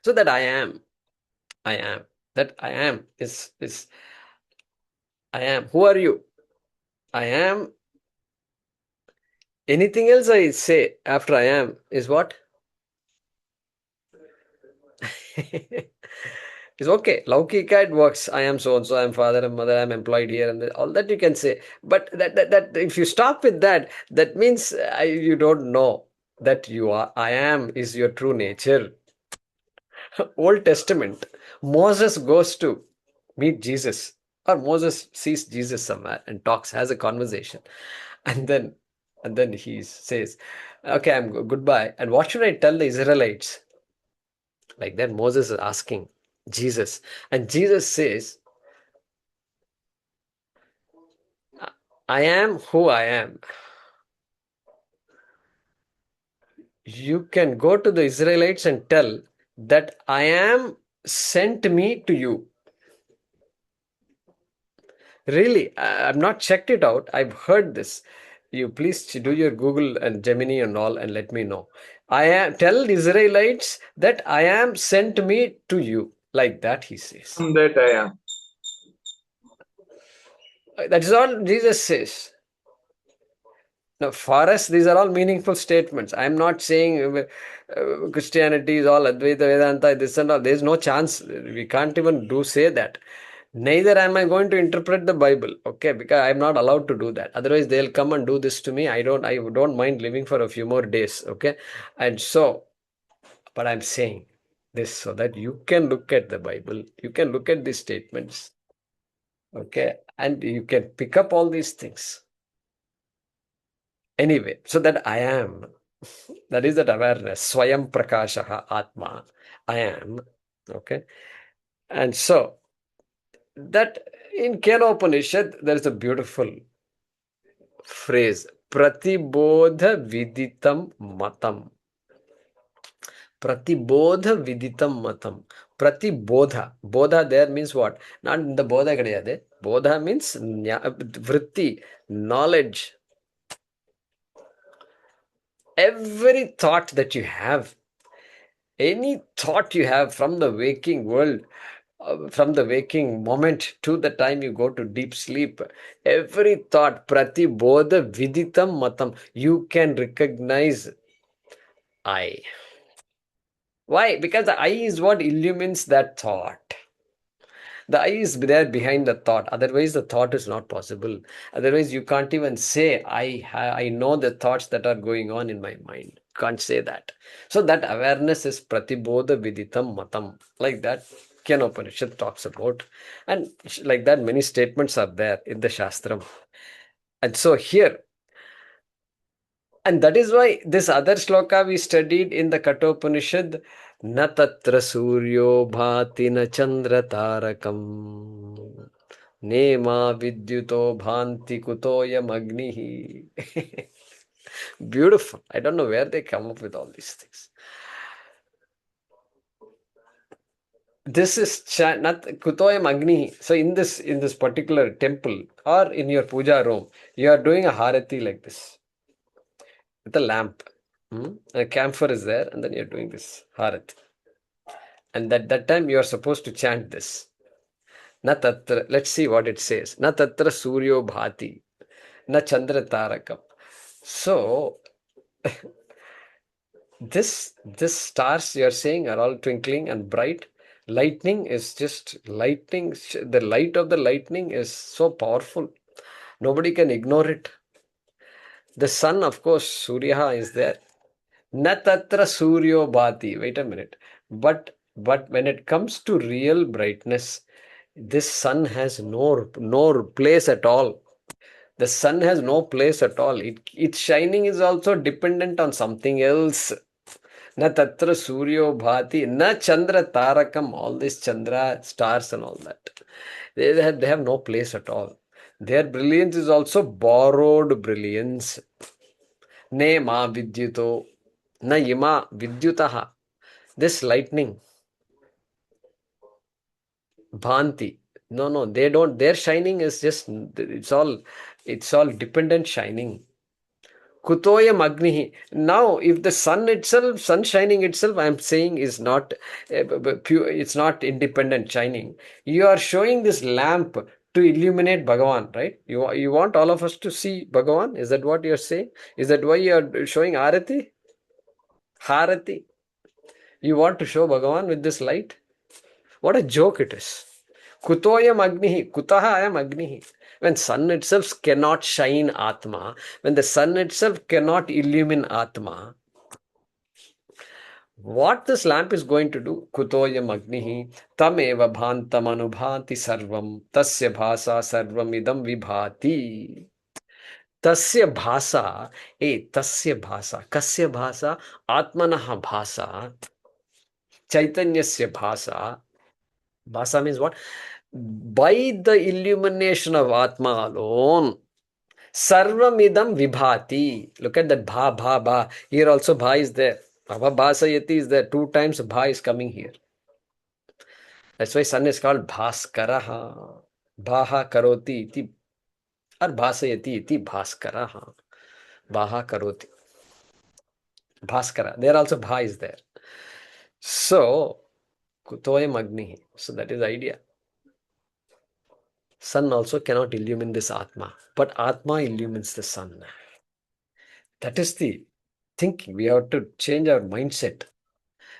that I am. That I am is I am. Who are you? I am. Anything else I say after I am is what? It's okay. Laukika, it works. I am so and so. I am father and mother. I am employed here, and all that you can say. But that if you stop with that, that means you don't know that you are. I am is your true nature. Old Testament. Moses goes to meet Jesus. Or Moses sees Jesus somewhere and talks, has a conversation, and then he says, "Okay, I'm goodbye. And what should I tell the Israelites?" Like that, Moses is asking Jesus, and Jesus says, "I am who I am." You can go to the Israelites and tell that I am sent me to you. Really, I've not checked it out. I've heard this. You please do your Google and Gemini and all and let me know. Tell Israelites that I am sent me to you. Like that, he says. That I am. That is all Jesus says. Now, for us, these are all meaningful statements. I'm not saying Christianity is all Advaita, Vedanta, this and all. There's no chance. We can't even say that. Neither am I going to interpret the Bible, okay? Because I'm not allowed to do that. Otherwise, they'll come and do this to me. I don't mind living for a few more days, okay? And so, but I'm saying this so that you can look at the Bible, you can look at these statements, okay? And you can pick up all these things. Anyway, so that I am, that is that awareness, Swayam Prakashaha Atma, I am, okay? And so, that in Kenopanishad, there is a beautiful phrase, Pratibodha Viditam Matam. Pratibodha Viditam Matam. Pratibodha. Bodha there means what? Not in the Bodha kadayade. Bodha means vritti, knowledge. Every thought that you have, any thought you have from the waking world, from the waking moment to the time you go to deep sleep, every thought, pratibodha viditam matam, you can recognize I. Why? Because the I is what illumines that thought. The I is there behind the thought. Otherwise, the thought is not possible. Otherwise, you can't even say, I know the thoughts that are going on in my mind. Can't say that. So that awareness is pratibodha viditam matam. Like that, Kenopanishad talks about. And like that, many statements are there in the Shastram. And so here, and that is why this other shloka we studied in the Kathopanishad, na tatra suryo bhati na chandra tarakam nema vidyuto bhanti kutoyam agnihi. Beautiful. I don't know where they come up with all these things. This is not kutoyam agnihi. So in this particular temple or in your puja room, you are doing a harati like this with a lamp. A camphor is there, and then you're doing this harat. And that time you are supposed to chant this. Na tatra, let's see what it says. Na tatra suryo bhati, na chandra tarakam. So, this stars you're saying are all twinkling and bright. Lightning is just lightning. The light of the lightning is so powerful. Nobody can ignore it. The sun, of course, Surya is there. Na tatra suryo bhati. Wait a minute. But when it comes to real brightness, this sun has no place at all. The sun has no place at all. Its shining is also dependent on something else. Na tatra suryo bhati, na chandra tarakam. All this chandra, stars and all that. They have no place at all. Their brilliance is also borrowed brilliance. Ne ma vidyuto, na ima vidyutaha. This lightning, bhanti. No, they don't. Their shining is just, it's all dependent shining. Kutoyam agnihi. Now, if the sun shining itself, I am saying is not pure, it's not independent shining. You are showing this lamp to illuminate Bhagavan, right? You want all of us to see Bhagavan? Is that what you are saying? Is that why you are showing Arati? Harati? You want to show Bhagavan with this light? What a joke it is. Kutoyam agnihi, kutaha ayam agnihi. When sun itself cannot shine Atma, when the sun itself cannot illumine Atma, What this lamp is going to do? Kutoyam agnihi tam eva bhantam anubhanti sarvam tasya bhasa sarvam idam vibhati. Tasya bhasa, tasya bhasa, kasya bhasa, atmanaha bhasa, chaitanyasya bhasa. Bhasa means what? By the illumination of Atma alone, sarvamidam vibhati. Look at that bha, bha, bha. Here also bha is there. Ātmāvabhāsayate is there. 2 times bha is coming here. That's why sun is called bhaskaraha. Bhaha karoti iti. Or bhasayati iti bhaskaraha. Bhaha karoti. Bhaskara. There also bha is there. So, kutoyam agnihi. So that is the idea. Sun also cannot illumine this Atma, but Atma illumines the sun. That is the thinking. We have to change our mindset.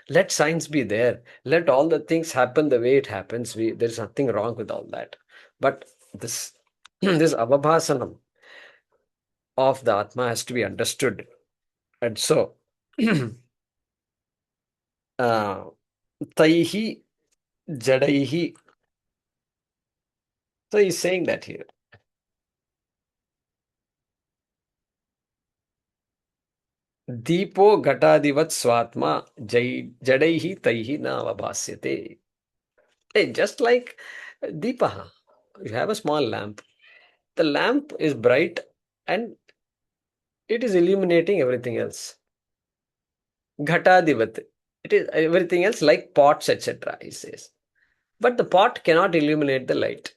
Let science be there. Let all the things happen the way it happens. There's nothing wrong with all that. But this, this avabhasanam of the Atma has to be understood. And so, taihi jadaihi. So he's saying that here. Dīpo ghaṭādivatsvātmā jaḍaihi tairnāvabhāsyate. Hey, just like Deepa, you have a small lamp. The lamp is bright and it is illuminating everything else. Ghaṭādivat. It is everything else like pots, etc. He says. But the pot cannot illuminate the light.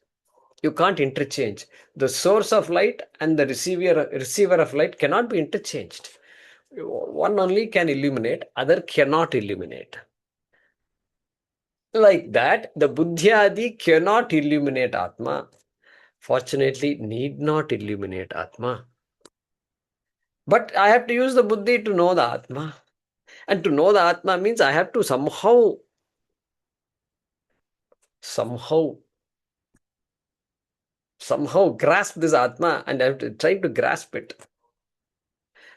You can't interchange. The source of light and the receiver of light cannot be interchanged. One only can illuminate, other cannot illuminate. Like that, the buddhyādi cannot illuminate Atma. Fortunately, need not illuminate Atma. But I have to use the buddhi to know the Atma. And to know the Atma means I have to somehow grasp this Atma, and I have to try to grasp it.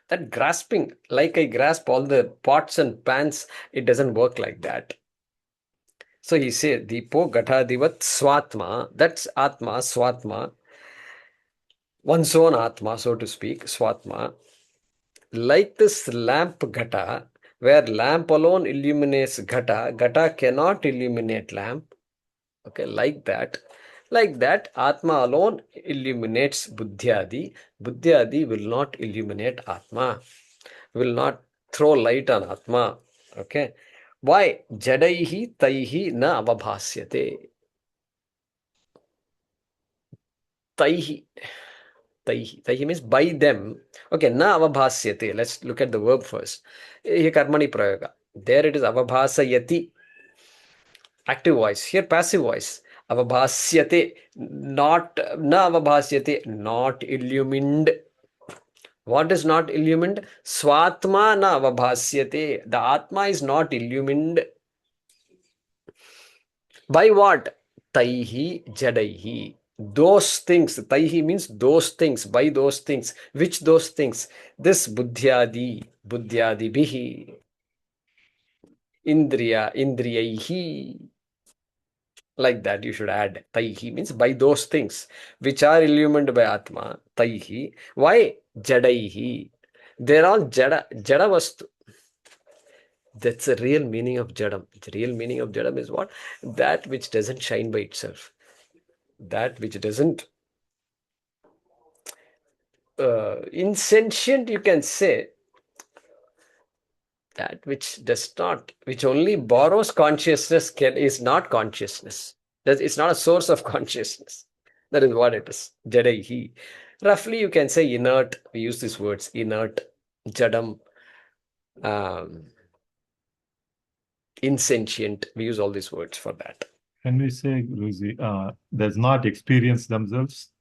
That grasping, like I grasp all the pots and pans, it doesn't work like that. So he says, dīpo ghaṭādivatsvātmā, that's Atma, Swatma, one's own Atma, so to speak, Swatma. Like this lamp ghata, where lamp alone illuminates ghata, ghata cannot illuminate lamp. Okay, like that, Atma alone illuminates buddhyādi. Buddhyādi will not illuminate Atma, will not throw light on Atma. Okay, why? Jaḍaihi taihi na avabhāsyate. Taihi means by them. Okay, na avabhāsyate. Let's look at the verb first. Here karmani prayoga. There it is avabhāsayati. Active voice. Here passive voice. Avabhāsyate. Not na avabhāsyate. Not illumined. What is not illumined? Swatma na avabhāsyate. The Atma is not illumined. By what? Taihi jaḍaihi. Those things. Taihi means those things. By those things. Which those things? This buddhyādibihi. Indriyaihi. Like that you should add. Taihi means by those things which are illumined by Atma. Taihi. Why? Jaḍaihi. They're all jada vastu. That's the real meaning of jadam. The real meaning of jadam is what? That which doesn't shine by itself. That which doesn't insentient, you can say. That which does not, which only borrows consciousness is not consciousness. It's not a source of consciousness. That is what it is. Jaḍaihi. Roughly you can say inert. We use these words. Inert, jadam, insentient. We use all these words for that. Can we say, Guruji, does not experience themselves?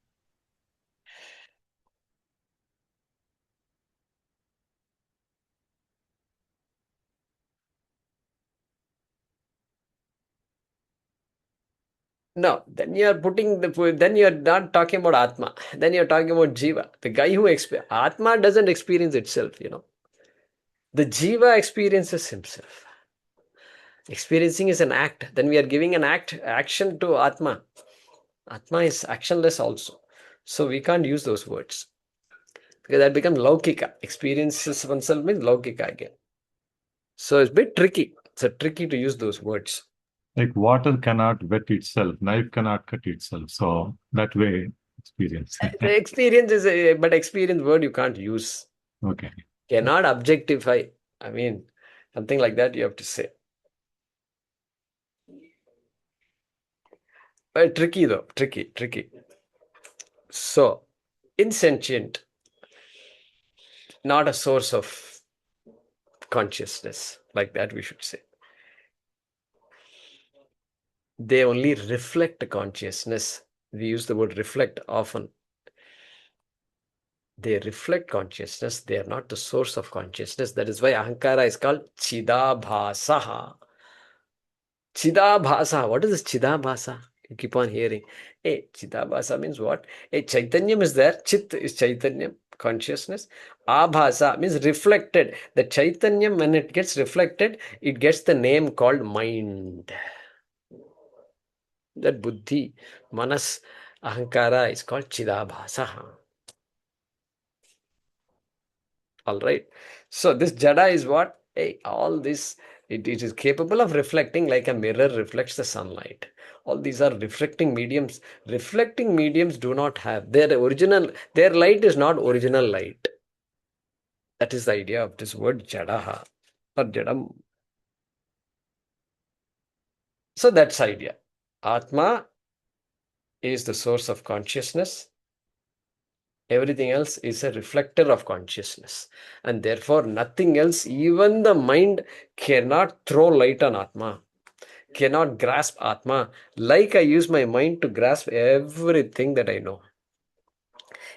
No, then you are not talking about Atma. Then you are talking about Jiva. The guy who Atma doesn't experience itself, The Jiva experiences himself. Experiencing is an act. Then we are giving an action to Atma. Atma is actionless also. So we can't use those words. Because that becomes laukika. Experiences oneself means laukika again. So it's a bit tricky. It's tricky to use those words. Like water cannot wet itself, knife cannot cut itself. So that way, experience. The experience is but experience word you can't use. Okay. Cannot objectify. I mean, something like that you have to say. But tricky though. Tricky. So, insentient, not a source of consciousness, like that we should say. They only reflect consciousness. We use the word reflect often. They reflect consciousness. They are not the source of consciousness. That is why ahankara is called chidabhasaha. Chidabhasa. What is this chidabhasa? You keep on hearing. Hey, chidabhasa means what? Hey, chaitanyam is there. Chit is chaitanyam, consciousness. Abhasa means reflected. The chaitanyam, when it gets reflected, it gets the name called mind. That buddhi, manas, ahankara is called chidabhasa. All right. So this jada is what? Hey, all this, it is capable of reflecting like a mirror reflects the sunlight. All these are reflecting mediums. Reflecting mediums do not have their light is not original light. That is the idea of this word jadaha or jadam. So that's the idea. Atma is the source of consciousness. Everything else is a reflector of consciousness. And therefore, nothing else, even the mind, cannot throw light on Atma, cannot grasp Atma, like I use my mind to grasp everything that I know,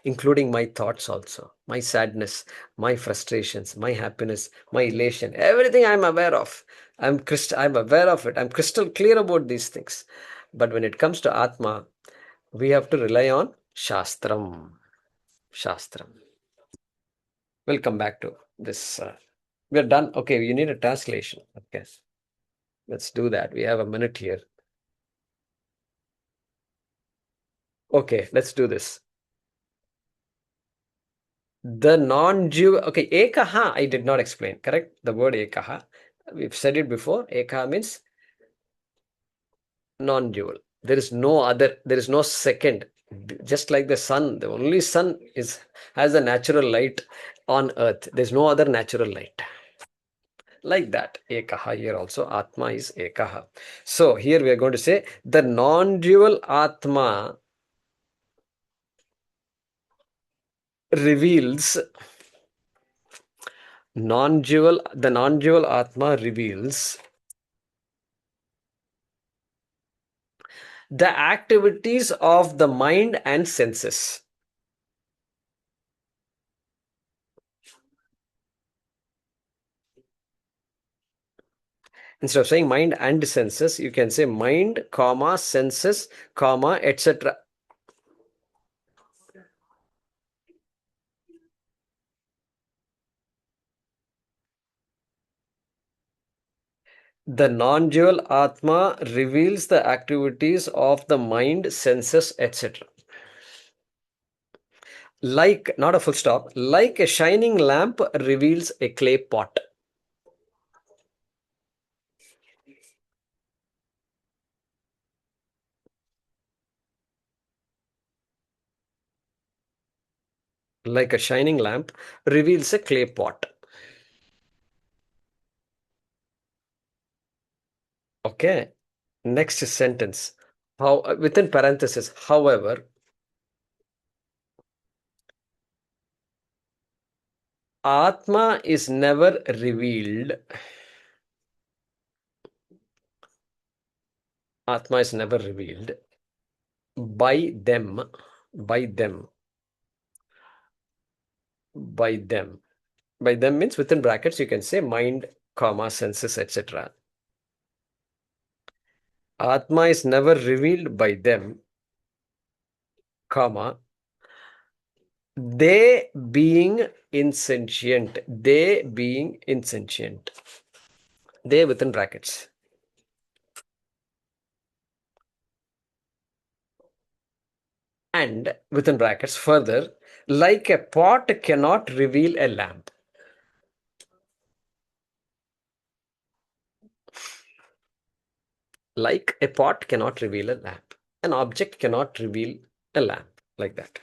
including my thoughts also, my sadness, my frustrations, my happiness, my elation, everything I'm aware of. I'm aware of it. I'm crystal clear about these things. But when it comes to Atma, we have to rely on Shastram. We'll come back to this. We're done. Okay, you need a translation. Okay, let's do that. We have a minute here. Okay, let's do this. The non-Jew. Okay, ekaha, I did not explain. Correct? The word ekaha. We've said it before. Ekaha means non-dual. There is no other. There is no second. Just like the sun, the only sun has a natural light on earth. There's no other natural light. Like that, ekaha here also, Atma is ekaha. So here we are going to say the non-dual Atma reveals, the non-dual Atma reveals the activities of the mind and senses. Instead of saying mind and senses, you can say mind, comma, senses, comma, etc. The non-dual Atma reveals the activities of the mind, senses, etc. Like, not a full stop, like a shining lamp reveals a clay pot. Like a shining lamp reveals a clay pot. Okay. Next sentence. Within parenthesis, however, Atma is never revealed. Atma is never revealed by them. By them. By them. By them means within brackets, you can say mind, comma, senses, etc. Atma is never revealed by them, comma, they being insentient. They being insentient. They within brackets. And within brackets, further, like a pot cannot reveal a lamp. Like a pot cannot reveal a lamp. An object cannot reveal a lamp, like that.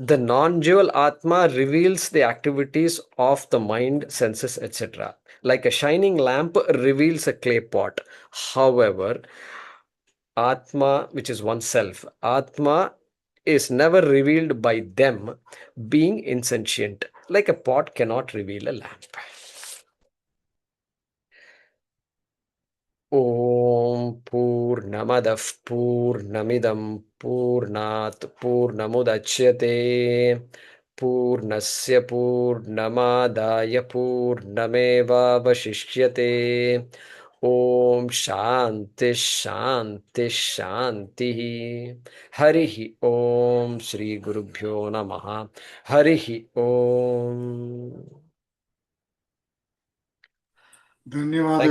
The non-dual Atma reveals the activities of the mind, senses, etc. Like a shining lamp reveals a clay pot. However, Atma, which is oneself, Atma is never revealed by them, being insentient. Like a pot cannot reveal a lamp. Om Purnamadah Purnamidam Purnat Purnamudachyate Purnasya Purnamadaya Purnamevavashishyate. Om Shanti Shanti Shanti. Harihi Om Shri Gurubhyo Namaha. Harihi Om. धन्यवाद।